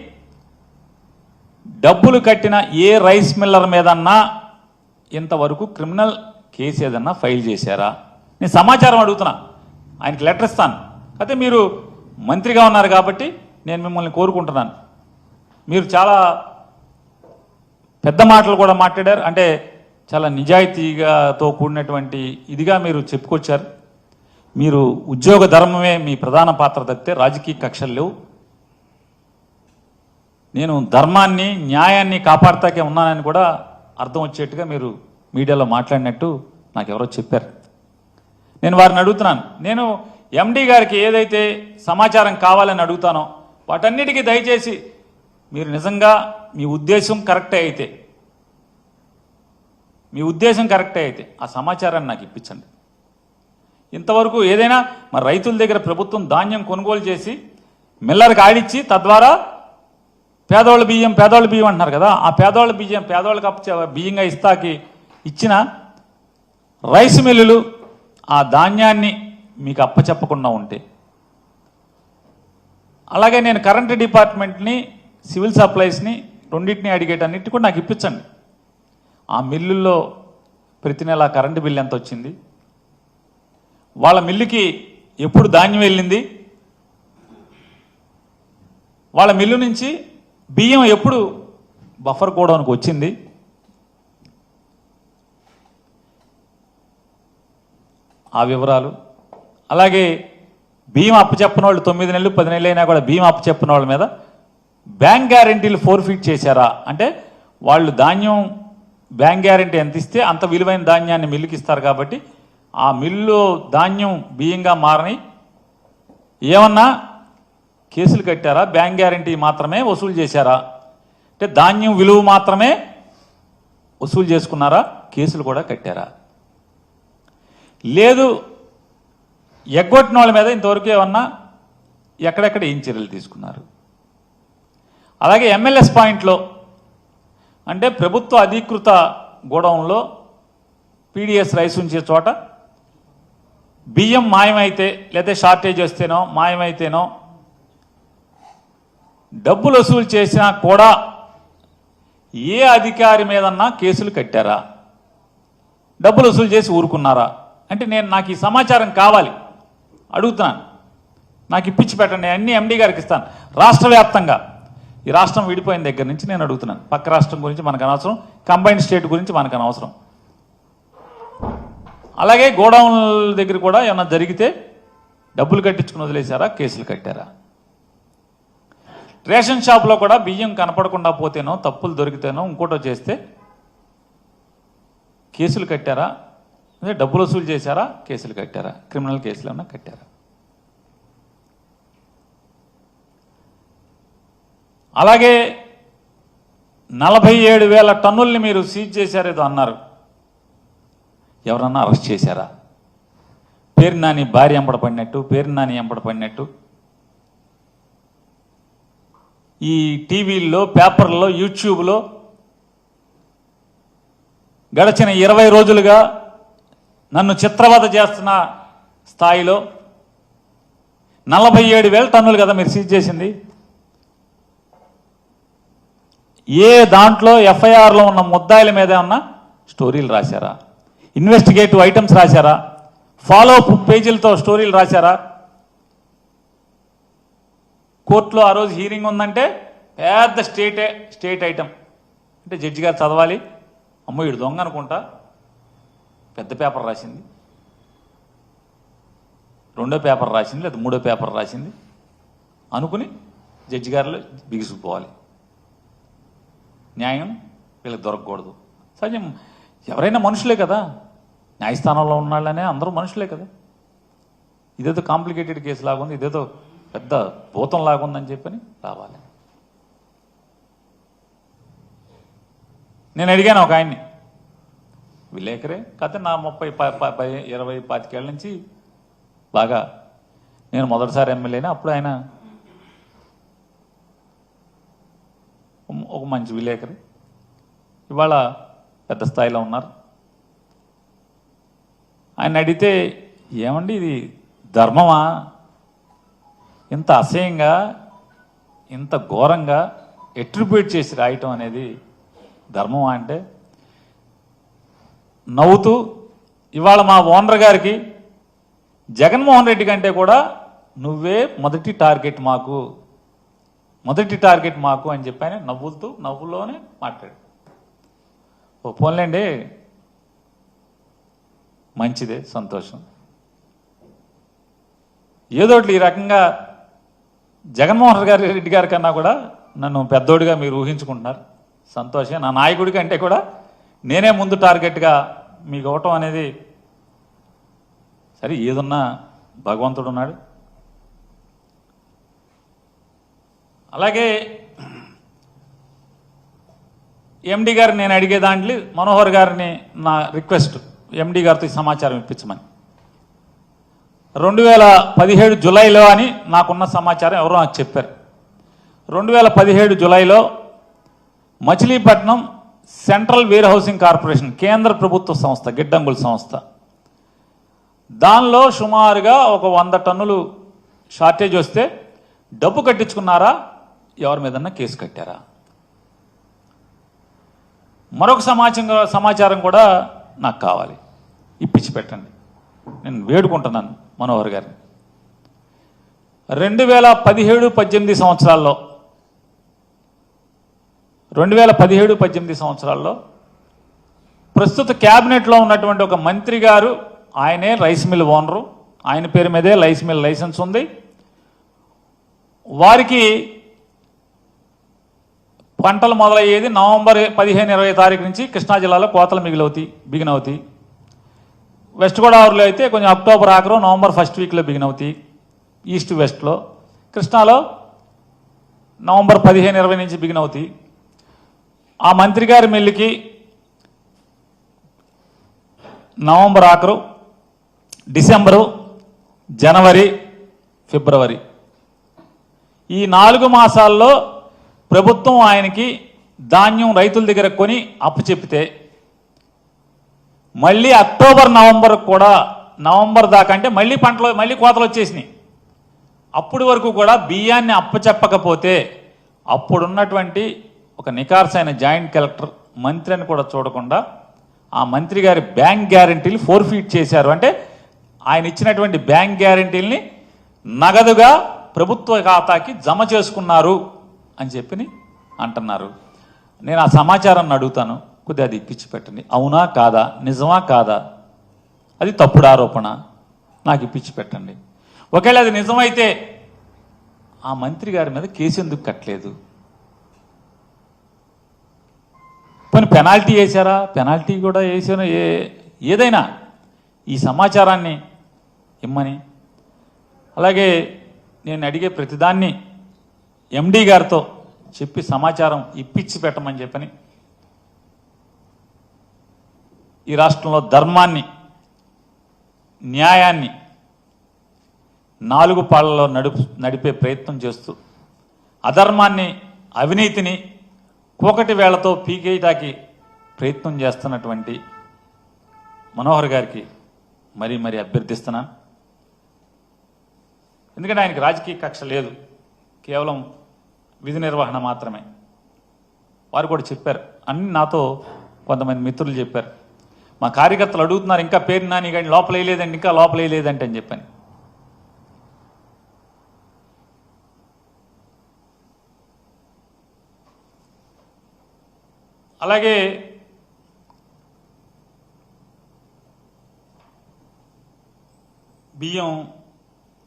డబ్బులు కట్టిన ఏ రైస్ మిల్లర్ మీదన్నా ఇంతవరకు క్రిమినల్ కేసు ఏదన్నా ఫైల్ చేశారా? నేను సమాచారం అడుగుతున్నా, ఆయనకి లెటర్ ఇస్తాను. అయితే మీరు మంత్రిగా ఉన్నారు కాబట్టి నేను మిమ్మల్ని కోరుకుంటున్నాను. మీరు చాలా పెద్ద మాటలు కూడా మాట్లాడారు, అంటే చాలా నిజాయితీగాతో కూడినటువంటి ఇదిగా మీరు చెప్పుకొచ్చారు. మీరు ఉద్యోగ ధర్మమే మీ ప్రధాన పాత్ర తప్పితే రాజకీయ కక్షలు లేవు. నేను ధర్మాన్ని న్యాయాన్ని కాపాడుతాకే ఉన్నానని కూడా అర్థం వచ్చేట్టుగా మీరు మీడియాలో మాట్లాడినట్టు నాకు ఎవరో చెప్పారు. నేను వారిని అడుగుతున్నాను, నేను ఎండీ గారికి ఏదైతే సమాచారం కావాలని అడుగుతానో వాటన్నిటికీ దయచేసి మీరు నిజంగా మీ ఉద్దేశం కరెక్టే అయితే ఆ సమాచారాన్ని నాకు ఇప్పించండి. ఇంతవరకు ఏదైనా మరి రైతుల దగ్గర ప్రభుత్వం ధాన్యం కొనుగోలు చేసి మిల్లర్కి ఆడిచ్చి తద్వారా పేదవాళ్ళ బియ్యం అంటున్నారు కదా, ఆ పేదవాళ్ళకి బియ్యంగా ఇస్తాకి ఇచ్చిన రైస్ మిల్లులు ఆ ధాన్యాన్ని మీకు అప్పచెప్పకుండా ఉంటే, అలాగే నేను కరెంటు డిపార్ట్మెంట్ని సివిల్ సప్లైస్ని రెండింటిని అడిగేటన్నిటి కూడా నాకు ఇప్పించండి. ఆ మిల్లుల్లో ప్రతి నెల కరెంటు బిల్లు ఎంత వచ్చింది, వాళ్ళ మిల్లుకి ఎప్పుడు ధాన్యం వెళ్ళింది, వాళ్ళ మిల్లు నుంచి బియ్యం ఎప్పుడు బఫర్ గోడౌన్కి వచ్చింది, ఆ వివరాలు. అలాగే బియ్యం అప్పచెప్పని వాళ్ళు 9 నెలలు 10 నెలలు అయినా కూడా బియ్యం అప్పచెప్పని వాళ్ళ మీద బ్యాంక్ గ్యారెంటీలు ఫోర్ఫిట్ చేశారా అంటే వాళ్ళు ధాన్యం బ్యాంక్ గ్యారెంటీ ఎంత ఇస్తే అంత విలువైన ధాన్యాన్ని మిల్లుకి ఇస్తారు కాబట్టి ఆ మిల్లు ధాన్యం బియ్యంగా మారని ఏమన్నా కేసులు కట్టారా? బ్యాంక్ గ్యారెంటీ మాత్రమే వసూలు చేశారా? అంటే ధాన్యం విలువ మాత్రమే వసూలు చేసుకున్నారా? కేసులు కూడా కట్టారా? లేదు ఎగ్గొట్టిన వాళ్ళ మీద ఇంతవరకు ఏమన్నా ఎక్కడెక్కడ ఏం చర్యలు తీసుకున్నారు? అలాగే ఎంఎల్ఎస్ పాయింట్లో అంటే ప్రభుత్వ అధీకృత గోడౌన్లో పీడిఎస్ రైస్ ఉంచే చోట బియ్యం మాయమైతే లేదా షార్టేజ్ వస్తేనో మాయమైతేనో డబ్బులు వసూలు చేసినా కూడా ఏ అధికారి మీదన్నా కేసులు కట్టారా? డబ్బులు వసూలు చేసి ఊరుకున్నారా? అంటే నాకు ఈ సమాచారం కావాలి, అడుగుతున్నాను. నాకు ఇప్పించి పెట్టండి, అన్ని ఎండీ గారికి ఇస్తాను. రాష్ట్ర వ్యాప్తంగా ఈ రాష్ట్రం విడిపోయిన దగ్గర నుంచి నేను అడుగుతున్నాను. పక్క రాష్ట్రం గురించి మనకు అనవసరం, కంబైన్డ్ స్టేట్ గురించి మనకు అనవసరం. అలాగే గోడౌన్ల దగ్గర కూడా ఏమన్నా జరిగితే డబ్బులు కట్టించుకుని వదిలేశారా? కేసులు కట్టారా? రేషన్ షాప్లో కూడా బియ్యం కనపడకుండా పోతేనో తప్పులు దొరికితేనో ఇంకోటో చేస్తే కేసులు కట్టారా? అంటే డబ్బులు వసూలు చేశారా? కేసులు కట్టారా? క్రిమినల్ కేసులు ఏమన్నా కట్టారా? అలాగే 47,000 టన్నుల్ని మీరు సీజ్ చేశారేదో అన్నారు. ఎవరన్నా అరెస్ట్ చేశారా? పేరు నాని భార్య ఎంబడపడినట్టు, పేరు నాని ఎంబడపడినట్టు ఈ టీవీల్లో, పేపర్లలో, యూట్యూబ్లో గడిచిన 20 రోజులుగా నన్ను చిత్రవద చేస్తున్న స్థాయిలో 47,000 టన్నులు కదా మీరు సీజ్ చేసింది. ఏ దాంట్లో ఎఫ్ఐఆర్లో ఉన్న ముద్దాయిల మీద ఉన్న స్టోరీలు రాశారా? ఇన్వెస్టిగేటివ్ ఐటమ్స్ రాశారా? ఫాలో అప్ పేజీలతో స్టోరీలు రాశారా? కోర్టులో ఆ రోజు హీరింగ్ ఉందంటే పెద్ద స్టేట్ ఐటమ్ అంటే జడ్జి గారు చదవాలి, అమ్మో ఇడు దొంగ అనుకుంటా, పెద్ద పేపర్ రాసింది, రెండో పేపర్ రాసింది, లేదా మూడో పేపర్ రాసింది అనుకుని జడ్జి గారిలో బిగుసుకుపోవాలి. న్యాయం వీళ్ళకి దొరకకూడదు. సహజం, ఎవరైనా మనుషులే కదా, న్యాయస్థానంలో ఉన్నాళ్ళనే అందరూ మనుషులే కదా. ఇదేదో కాంప్లికేటెడ్ కేసు లాగుంది, ఇదేదో పెద్ద భూతం లాగుందని చెప్పని రావాలి. నేను అడిగాను ఒక ఆయన్ని, విలేకరే కథ నా 20-25 ఏళ్ళ నుంచి బాగా, నేను మొదటిసారి ఎమ్మెల్యేనే, అప్పుడు ఆయన ఒక మంచి విలేకరి, ఇవాళ పెద్ద స్థాయిలో ఉన్నారు. ఆయన అడిగితే, ఏమండి ఇది ధర్మమా? ఇంత అసహ్యంగా, ఇంత ఘోరంగా ఎట్రిబ్యూట్ చేసి రాయటం అనేది ధర్మమా అంటే నవ్వుతూ, ఇవాళ మా ఓనర్ గారికి జగన్మోహన్ రెడ్డి కంటే కూడా నువ్వే మొదటి టార్గెట్ మాకు అని చెప్పాను. నవ్వులోనే మాట్లాడు. ఓ పోన్లేండి, మంచిదే, సంతోషం. ఏదోటి ఈ రకంగా జగన్మోహన్ రెడ్డి గారి కన్నా కూడా నన్ను పెద్దోడిగా మీరు ఊహించుకుంటున్నారు, సంతోషం. నా నాయకుడి కంటే కూడా నేనే ముందు టార్గెట్గా మీకు ఇవ్వటం అనేది సరే, ఏదున్నా భగవంతుడు ఉన్నాడు. అలాగే ఎండి గారు నేను అడిగే దాంట్లో మనోహర్ గారిని నా రిక్వెస్ట్, ఎండి గారితో ఈ సమాచారం ఇప్పించమని. 2017 జూలైలో అని నాకున్న సమాచారం ఎవరో నాకు చెప్పారు. 2017 జూలైలో Machilipatnam central warehousing corporation, కేంద్ర ప్రభుత్వ సంస్థ, గిడ్డంగుల సంస్థ, దానిలో సుమారుగా ఒక 100 టన్నులు షార్టేజ్ వస్తే డబ్బు కట్టించుకున్నారా? ఎవరి మీదన్నా కేసు కట్టారా? మరొక సమాచారం కూడా నాకు కావాలి, ఇప్పించి పెట్టండి. నేను వేడుకుంటున్నాను మనోహర్ గారిని. 2017-18 సంవత్సరాల్లో 2017-18 సంవత్సరాల్లో ప్రస్తుత క్యాబినెట్లో ఉన్నటువంటి ఒక మంత్రి గారు, ఆయనే రైస్ మిల్ ఓనరు, ఆయన పేరు మీదే రైస్ మిల్ లైసెన్స్ ఉంది. వారికి పంటలు మొదలయ్యేది నవంబర్ 15-20 తారీఖు నుంచి కృష్ణా జిల్లాలో కోతలు బిగినవుతాయి. వెస్ట్ గోదావరిలో అయితే కొంచెం అక్టోబర్ ఆఖరు నవంబర్ ఫస్ట్ వీక్లో బిగినవుతాయి. ఈస్ట్ వెస్ట్లో కృష్ణాలో నవంబర్ 15-20 నుంచి బిగినవుతాయి. ఆ మంత్రి గారి మిల్లుకి నవంబర్ ఆఖరు, డిసెంబరు, జనవరి, ఫిబ్రవరి ఈ 4 మాసాల్లో ప్రభుత్వం ఆయనకి ధాన్యం రైతుల దగ్గర కొని అప్పచెప్పితే మళ్ళీ అక్టోబర్ నవంబర్ కూడా నవంబర్ దాకా అంటే మళ్ళీ కోతలు వచ్చేసినాయి. అప్పటి వరకు కూడా బియ్యాన్ని అప్పచెప్పకపోతే అప్పుడున్నటువంటి ఒక నికార్సైన జాయింట్ కలెక్టర్ మంత్రి అని కూడా చూడకుండా ఆ మంత్రి గారి బ్యాంక్ గ్యారంటీలు ఫోర్ఫీట్ చేశారు. అంటే ఆయన ఇచ్చినటువంటి బ్యాంక్ గ్యారంటీల్ని నగదుగా ప్రభుత్వ ఖాతాకి జమ చేసుకున్నారు అని చెప్పి అంటున్నారు. నేను ఆ సమాచారాన్ని అడుగుతాను, కొద్దిగా అది ఇప్పించి పెట్టండి. అవునా కాదా, నిజమా కాదా, అది తప్పుడు ఆరోపణ, నాకు ఇప్పించి పెట్టండి. ఒకవేళ అది నిజమైతే ఆ మంత్రి గారి మీద కేసు ఎందుకు కట్టలేదు? పోనీ పెనాల్టీ వేశారా? పెనాల్టీ కూడా వేసాను. ఏదైనా ఈ సమాచారాన్ని ఇమ్మని, అలాగే నేను అడిగే ప్రతిదాన్ని ఎండి గారితో చెప్పి సమాచారం ఇప్పించి పెట్టమని చెప్పని ఈ రాష్ట్రంలో ధర్మాన్ని, న్యాయాన్ని 4 పాళ్లలో నడిపే ప్రయత్నం చేస్తూ అధర్మాన్ని, అవినీతిని కూకటి వేళ్లతో పీకేయటానికి ప్రయత్నం చేస్తున్నటువంటి మనోహర్ గారికి మరీ అభ్యర్థిస్తున్నాను. ఎందుకంటే ఆయనకి రాజకీయ కక్ష లేదు, కేవలం విధి నిర్వహణ మాత్రమే. వారు కూడా చెప్పారు, అన్ని నాతో కొంతమంది మిత్రులు చెప్పారు. మా కార్యకర్తలు అడుగుతున్నారు, ఇంకా పేరు నాని కానీ లోపల వేయలేదండి, ఇంకా లోపల వేయలేదంటే అని చెప్పాను. అలాగే బియ్యం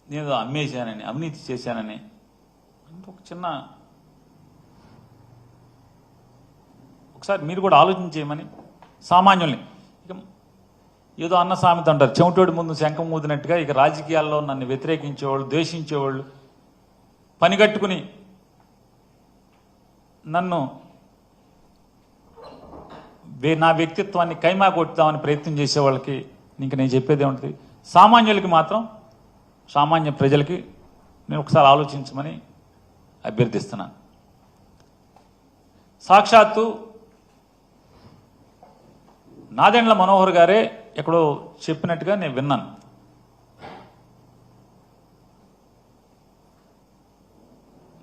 నేను అమ్మేశానని, అవినీతి చేశానని ఒక చిన్న ఒకసారి మీరు కూడా ఆలోచించేయమని సామాన్యుల్ని. ఇక ఏదో అన్న సామెత అంటారు, చెమటోడి ముందు శంఖం ఊదినట్టుగా ఇక రాజకీయాల్లో నన్ను వ్యతిరేకించేవాళ్ళు, ద్వేషించేవాళ్ళు, పనిగట్టుకుని నన్ను నా వ్యక్తిత్వాన్ని కైమా కొట్టుదామని ప్రయత్నం చేసే వాళ్ళకి ఇంక నేను చెప్పేది ఏముంటుంది? సామాన్యులకి మాత్రం, సామాన్య ప్రజలకి నేను ఒకసారి ఆలోచించమని అభ్యర్థిస్తున్నాను. సాక్షాత్తు నాదెండ్ల మనోహర్ గారే ఎక్కడో చెప్పినట్టుగా నేను విన్నాను.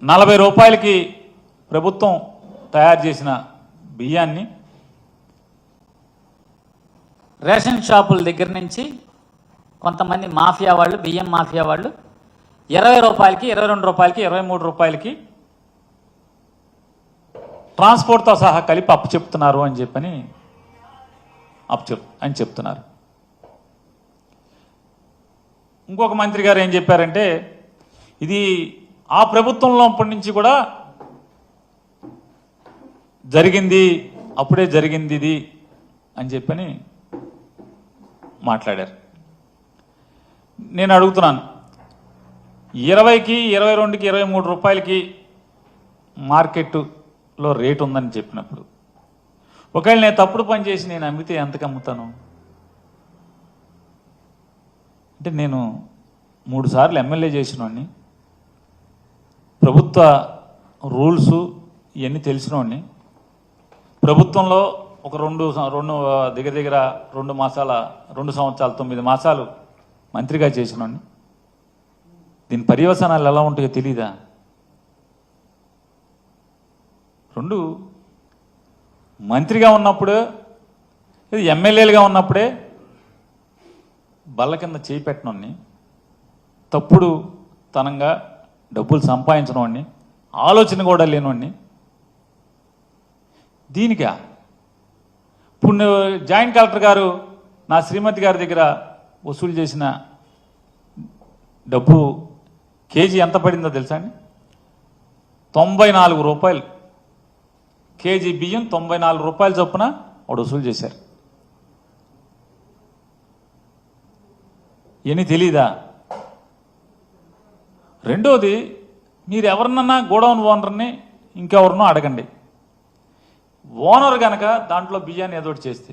₹40 ప్రభుత్వం తయారు చేసిన బియ్యాన్ని రేషన్ షాపుల దగ్గర నుంచి కొంతమంది మాఫియా వాళ్ళు, బియ్యం మాఫియా వాళ్ళు ₹20, ₹22, ₹23 ట్రాన్స్పోర్ట్తో సహా కలిపి అప్పచెప్తున్నారు అని చెప్పని చెప్తున్నారు. ఇంకొక మంత్రి గారు ఏం చెప్పారంటే, ఇది ఆ ప్రభుత్వంలో అప్పటి నుంచి కూడా జరిగింది, అప్పుడే జరిగింది ఇది అని చెప్పని మాట్లాడారు. నేను అడుగుతున్నాను, 20కి, 22కి, ₹23 మార్కెట్లో రేటు ఉందని చెప్పినప్పుడు ఒకవేళ నేను తప్పుడు పని చేసి నేను అమ్మితే ఎంతకు అమ్ముతాను? అంటే నేను 3 సార్లు ఎమ్మెల్యే చేసినోడిని, ప్రభుత్వ రూల్స్ ఇవన్నీ తెలిసినోడిని, ప్రభుత్వంలో ఒక దగ్గర 2 సంవత్సరాలు 9 మాసాలు మంత్రిగా చేసినోడిని. దీని పర్యవసానాలు ఎలా ఉంటాయో తెలీదా? 2 మంత్రిగా ఉన్నప్పుడు, ఎమ్మెల్యేలుగా ఉన్నప్పుడే బల్ల కింద చేయి పెట్టినోడిని, తప్పుడు తనంగా డబ్బులు సంపాదించినోడిని, ఆలోచన కూడా లేనోడిని. దీనికా ఇప్పుడు జాయింట్ కలెక్టర్ గారు నా శ్రీమతి గారి దగ్గర వసూలు చేసిన డబ్బు కేజీ ఎంత పడిందో తెలుసా అండి? ₹94. కేజీ బియ్యం 94 రూపాయల చొప్పున వాడు వసూలు చేశారు. ఇవన్నీ తెలీదా? రెండోది, మీరు ఎవరినన్నా గోడౌన్ ఓనర్ని ఇంకెవరినో అడగండి. ఓనర్ గనక దాంట్లో బియ్యాన్ని ఏదోటి చేస్తే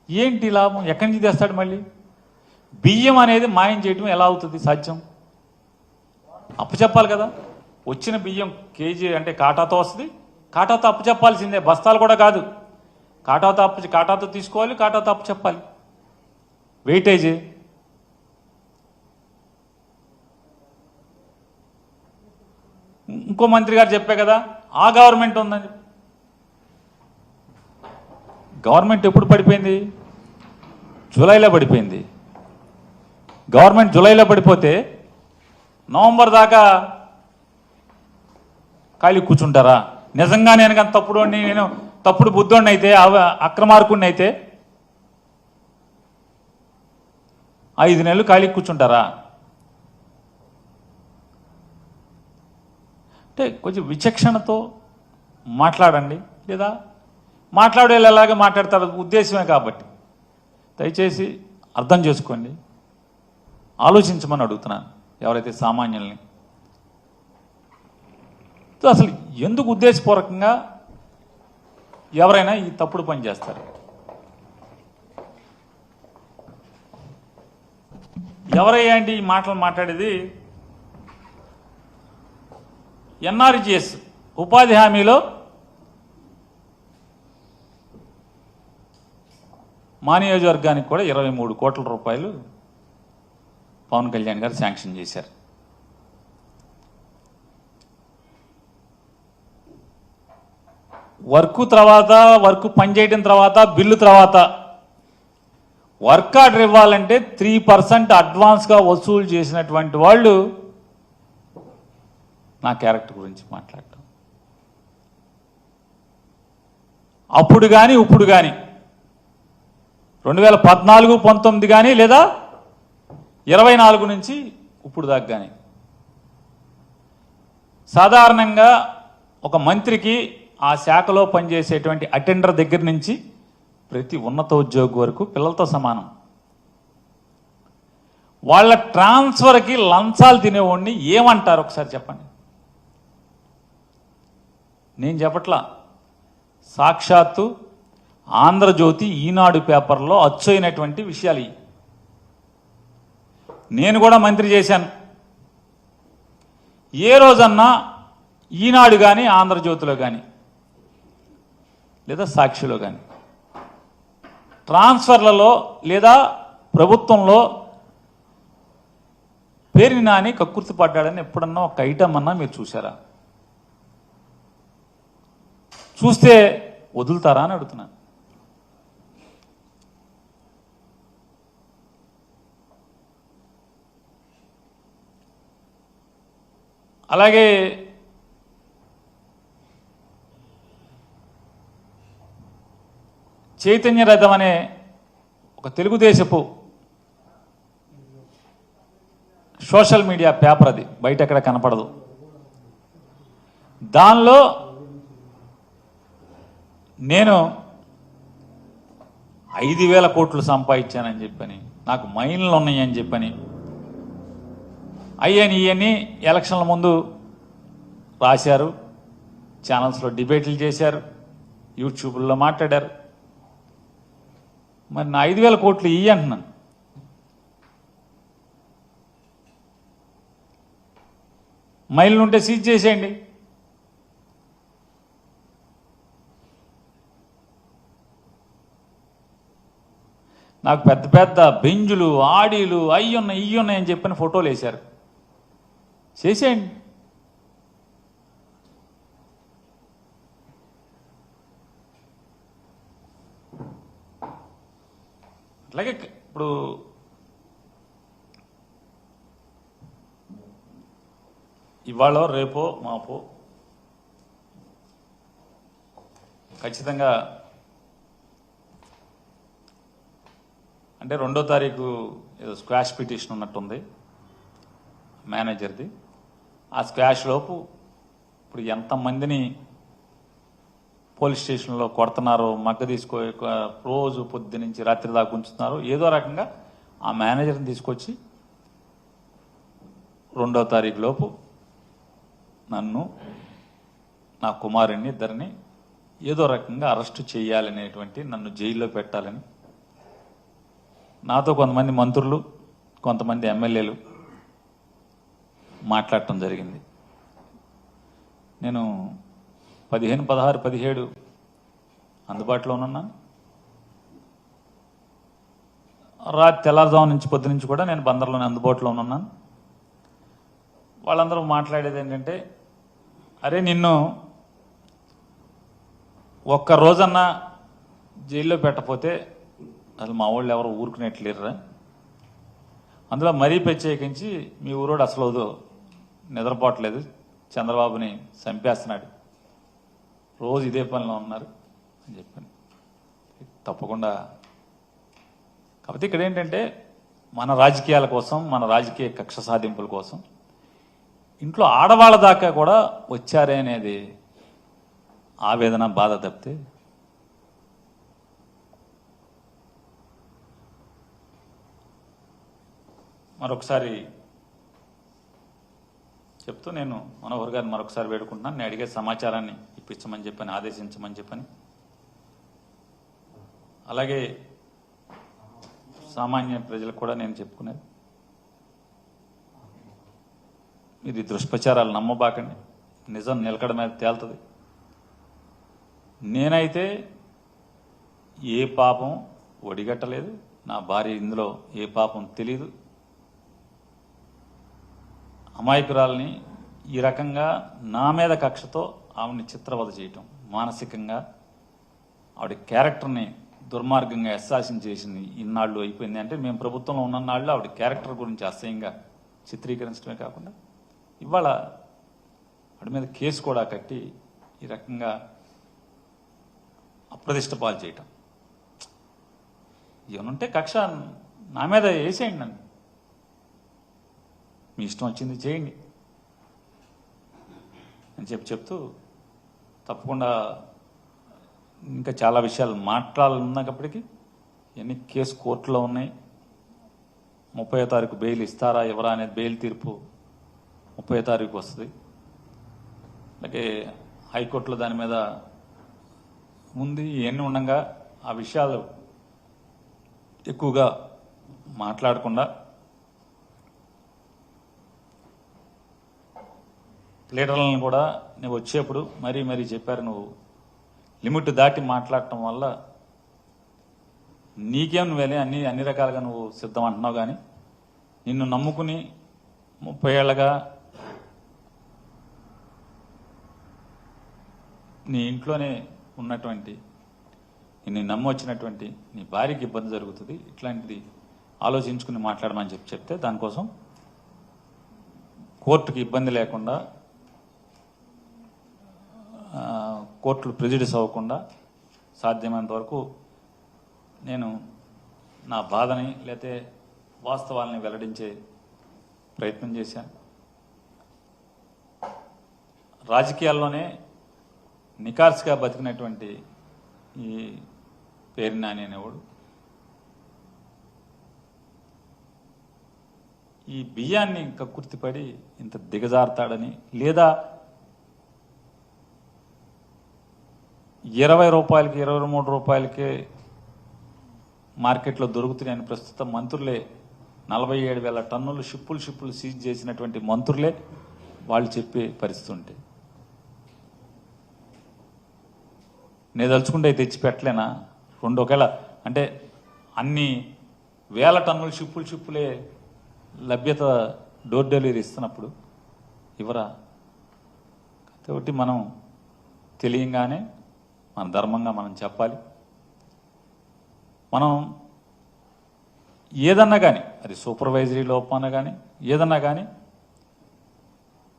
ఏంటి లాభం? ఎక్కడి నుంచి తెస్తాడు? మళ్ళీ బియ్యం అనేది మాయం చేయటం ఎలా అవుతుంది సాధ్యం? అప్పచెప్పాలి కదా. వచ్చిన బియ్యం కేజీ అంటే కాటాతో వస్తుంది, కాటాతో అప్పచెప్పాల్సిందే, బస్తాలు కూడా కాదు. కాటాతో తీసుకోవాలి, కాటాతో అప్పచెప్పాలి. వెయిటేజీ ఇంకో మంత్రి గారు చెప్పే కదా, ఆ గవర్నమెంట్ ఉందని. గవర్నమెంట్ ఎప్పుడు పడిపోయింది? జూలైలో పడిపోయింది. గవర్నమెంట్ జూలైలో పడిపోతే నవంబర్ దాకా ఖాళీ కూర్చుంటారా? నిజంగా నేను కానీ నేను తప్పుడు బుద్ధోడిని అయితే, అక్రమార్కుడిని అయితే 5 నెలలు ఖాళీ కూర్చుంటారా? అంటే కొంచెం విచక్షణతో మాట్లాడండి. లేదా మాట్లాడేలాగా మాట్లాడతారు, ఉద్దేశమే కాబట్టి దయచేసి అర్థం చేసుకోండి, ఆలోచించమని అడుగుతున్నాను ఎవరైతే సామాన్యుల్ని. అసలు ఎందుకు ఉద్దేశపూర్వకంగా ఎవరైనా ఈ తప్పుడు పని చేస్తారు? ఎవరయ్యా అండి ఈ మాటలు మాట్లాడేది? ఎన్ఆర్జీఎస్ ఉపాధి హామీలో మా నియోజకవర్గానికి కూడా 23 కోట్ల రూపాయలు పవన్ కళ్యాణ్ గారు శాంక్షన్ చేశారు. వర్క్ పనిచేయడం తర్వాత, బిల్లు తర్వాత వర్క్ ఆర్డర్ ఇవ్వాలంటే 3% అడ్వాన్స్గా వసూలు చేసినటువంటి వాళ్ళు నా క్యారెక్టర్ గురించి మాట్లాడటం. అప్పుడు కానీ ఇప్పుడు కానీ 2014, 19 కానీ లేదా 24 నుంచి ఇప్పుడు దాకా కానీ సాధారణంగా ఒక మంత్రికి ఆ శాఖలో పనిచేసేటువంటి అటెండర్ దగ్గర నుంచి ప్రతి ఉన్నత ఉద్యోగి వరకు పిల్లలతో సమానం. వాళ్ళ ట్రాన్స్ఫర్కి లంచాలు తినేవాడిని ఏమంటారు ఒకసారి చెప్పండి. నేను చెప్పట్లా, సాక్షాత్తు ఆంధ్రజ్యోతి, ఈనాడు పేపర్లో అచ్చయినటువంటి విషయాలు. నేను కూడా మంత్రి చేశాను. ఏ రోజన్నా ఈనాడు కానీ, ఆంధ్రజ్యోతిలో కానీ లేదా సాక్షిలో కానీ ట్రాన్స్ఫర్లలో లేదా ప్రభుత్వంలో పేరుని నాని కక్కుర్తి పడ్డాడని ఎప్పుడన్నా ఒక ఐటమ్ అన్నా మీరు చూసారా? చూస్తే వదులుతారా అని అడుగుతున్నాను. అలాగే చైతన్య రథం అనే ఒక తెలుగుదేశపు సోషల్ మీడియా పేపర్, అది బయట ఎక్కడ కనపడదు. దానిలో నేను 5,000 కోట్లు సంపాదించానని చెప్పని, నాకు మైన్లు ఉన్నాయని చెప్పని, ఇవన్నీ ఎలక్షన్ల ముందు రాశారు, ఛానల్స్లో డిబేట్లు చేశారు, యూట్యూబ్లో మాట్లాడారు. మరి నా 5,000 కోట్లు అంటున్నాను. మైళ్ళు ఉంటే సీజ్ చేసేయండి. నాకు పెద్ద పెద్ద బెంజులు, ఆడీలు, ఇయ్యున్నాయి అని చెప్పిన ఫోటోలు వేశారు. చేసేయండి. అట్లాగే ఇప్పుడు ఇవాళ రేపో మాపో ఖచ్చితంగా అంటే 2వ తారీఖు ఏదో స్క్వాష్ పిటిషన్ ఉన్నట్టుంది మేనేజర్ది. ఆ స్క్వాష్ లోపు ఇప్పుడు ఎంతమందిని పోలీస్ స్టేషన్లో కొడుతున్నారో, మగ్గ తీసుకో రోజు పొద్దు నుంచి రాత్రి దాకా ఉంచుతున్నారు. ఏదో రకంగా ఆ మేనేజర్ని తీసుకొచ్చి 2వ తారీఖు లోపు నన్ను, నా కుమారుణ్ణి ఇద్దరిని ఏదో రకంగా అరెస్టు చేయాలనేటువంటి, నన్ను జైల్లో పెట్టాలని నాతో కొంతమంది మంత్రులు, కొంతమంది ఎమ్మెల్యేలు మాట్లాడటం జరిగింది. నేను 15, 16, 17 అందుబాటులో ఉన్నాను. రాత్రి తెల్లారుజాము నుంచి పొద్దు నుంచి కూడా నేను బందర్లోనే అందుబాటులో ఉన్నాను. వాళ్ళందరూ మాట్లాడేది ఏంటంటే, అరే నిన్ను ఒక్క రోజన్నా జైల్లో పెట్టకపోతే అసలు మా వాళ్ళు ఎవరు ఊరుకునేట్లేరురా, అందులో మరీ ప్రత్యేకించి మీ ఊరోడు అసలు నిద్రపోవట్లేదు, చంద్రబాబుని చంపేస్తున్నాడు, రోజు ఇదే పనిలో ఉన్నారు అని చెప్పాను. తప్పకుండా. కాకపోతే ఇక్కడ ఏంటంటే, మన రాజకీయాల కోసం, మన రాజకీయ కక్ష సాధింపుల కోసం ఇంట్లో ఆడవాళ్ళ దాకా కూడా వచ్చారే అనేది ఆవేదన, బాధ తప్పితే మరొకసారి చెప్తూ నేను మనోహర్ గారిని మరొకసారి వేడుకుంటున్నాను. నేను అడిగే సమాచారాన్ని ఇప్పించమని చెప్పని, ఆదేశించమని చెప్పని, అలాగే సామాన్య ప్రజలకు కూడా నేను చెప్పుకునేది, ఇది దుష్ప్రచారాలు నమ్మబాకండి, నిజం నిలకడ మీద తేలుతుంది. నేనైతే ఏ పాపం ఒడిగట్టలేదు, నా భార్య ఇందులో ఏ పాపం తెలీదు. అమాయకురాల్ని ఈ రకంగా నా మీద కక్షతో ఆవిడని చిత్రవద చేయటం, మానసికంగా ఆవిడ క్యారెక్టర్ని దుర్మార్గంగా అశాసిన్ చేసింది ఇన్నాళ్ళు అయిపోయింది. అంటే మేము ప్రభుత్వంలో ఉన్ననాళ్ళు ఆవిడ క్యారెక్టర్ గురించి అసహ్యంగా చిత్రీకరించడమే కాకుండా ఇవాళ ఆవిడ మీద కేసు కూడా కట్టి ఈ రకంగా అప్రదిష్ట పాలు చేయటం. ఏమనుంటే కక్ష నా మీద వేసేయండి, నన్ను మీ ఇష్టం వచ్చింది చేయండి అని చెప్తూ, తప్పకుండా ఇంకా చాలా విషయాలు మాట్లాడాలన్నప్పటికీ ఇవన్నీ కేసు కోర్టులో ఉన్నాయి. 30వ తారీఖు బెయిల్ ఇస్తారా ఎవరా అనేది బెయిల్ తీర్పు 30వ తారీఖు వస్తుంది. అలాగే హైకోర్టులో దాని మీద ఉంది. ఇవన్నీ ఉండగా ఆ విషయాలు ఎక్కువగా మాట్లాడకుండా లీడర్లను కూడా నువ్వు వచ్చేప్పుడు మరీ చెప్పారు, నువ్వు లిమిట్ దాటి మాట్లాడటం వల్ల నీకేం నువ్వేలే అన్ని రకాలుగా నువ్వు సిద్ధం అంటున్నావు. కానీ నిన్ను నమ్ముకుని 30 ఏళ్ళగా నీ ఇంట్లోనే ఉన్నటువంటి, నిన్ను నమ్మి వచ్చినటువంటి నీ భార్యకి ఇబ్బంది జరుగుతుంది, ఇట్లాంటిది ఆలోచించుకుని మాట్లాడమని చెప్తే దానికోసం కోర్టుకి ఇబ్బంది లేకుండా, కోర్టులు ప్రెజుడిస్ అవ్వకుండా సాధ్యమైనంత వరకు నేను నా బాధని లేతే వాస్తవాలని వెల్లడించే ప్రయత్నం చేశాను. రాజకీయాల్లోనే నికార్స్గా బతికినటువంటి ఈ పేరు నాని అనేవాడు ఈ బియ్యాన్ని కక్కుర్తిపడి ఇంత దిగజారుతాడని, లేదా 20 రూపాయలకి 23 రూపాయలకే మార్కెట్లో దొరుకుతున్నాయని ప్రస్తుతం మంత్రులే 47,000 టన్నులు షిప్పులు సీజ్ చేసినటువంటి మంత్రులే వాళ్ళు చెప్పే పరిస్థితి ఉంటే, నేను తలుచుకుంటే తెచ్చిపెట్టలేనా? ఒకేళ అంటే అన్ని వేల టన్నులు షిప్పులే లభ్యత డోర్ డెలివరీ ఇస్తున్నప్పుడు ఇవరా? కాబట్టి మనం తెలియంగానే మన ధర్మంగా మనం చెప్పాలి. మనం ఏదన్నా కానీ, అది సూపర్వైజరీ లోపన కానీ ఏదన్నా కానీ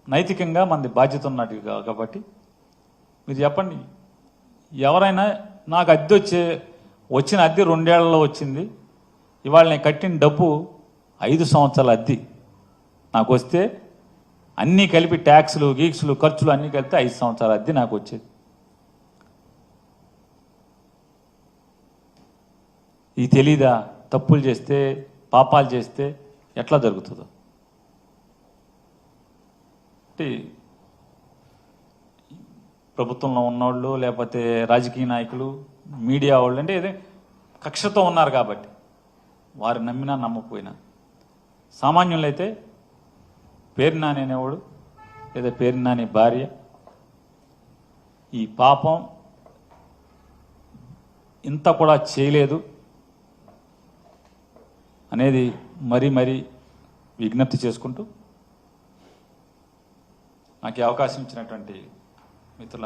నైతికంగా మనది బాధ్యత ఉన్నట్టు కాబట్టి మీరు చెప్పండి. ఎవరైనా నాకు అద్దె వచ్చిన అద్దె 2 ఏళ్లలో వచ్చింది, ఇవాళ నేను కట్టిన డబ్బు 5 సంవత్సరాల అద్దె నాకు వస్తే అన్నీ కలిపి ట్యాక్స్లు గీక్స్లు ఖర్చులు అన్నీ కలిపితే 5 సంవత్సరాల అద్దె నాకు వచ్చేది. ఇది తెలీదా? తప్పులు చేస్తే పాపాలు చేస్తే ఎట్లా జరుగుతుందో. అంటే ప్రభుత్వంలో ఉన్నోళ్ళు లేకపోతే రాజకీయ నాయకులు మీడియా వాళ్ళు అంటే ఏదో కక్షతో ఉన్నారు కాబట్టి వారు నమ్మినా నమ్మకపోయినా, సామాన్యులైతే పేరు నాని అనేవాడు లేదా పేరు నాని భార్య ఈ పాపం ఇంత కూడా చేయలేదు అనేది మరీ విజ్ఞప్తి చేసుకుంటూ నాకు ఈ అవకాశం ఇచ్చినటువంటి మిత్రులు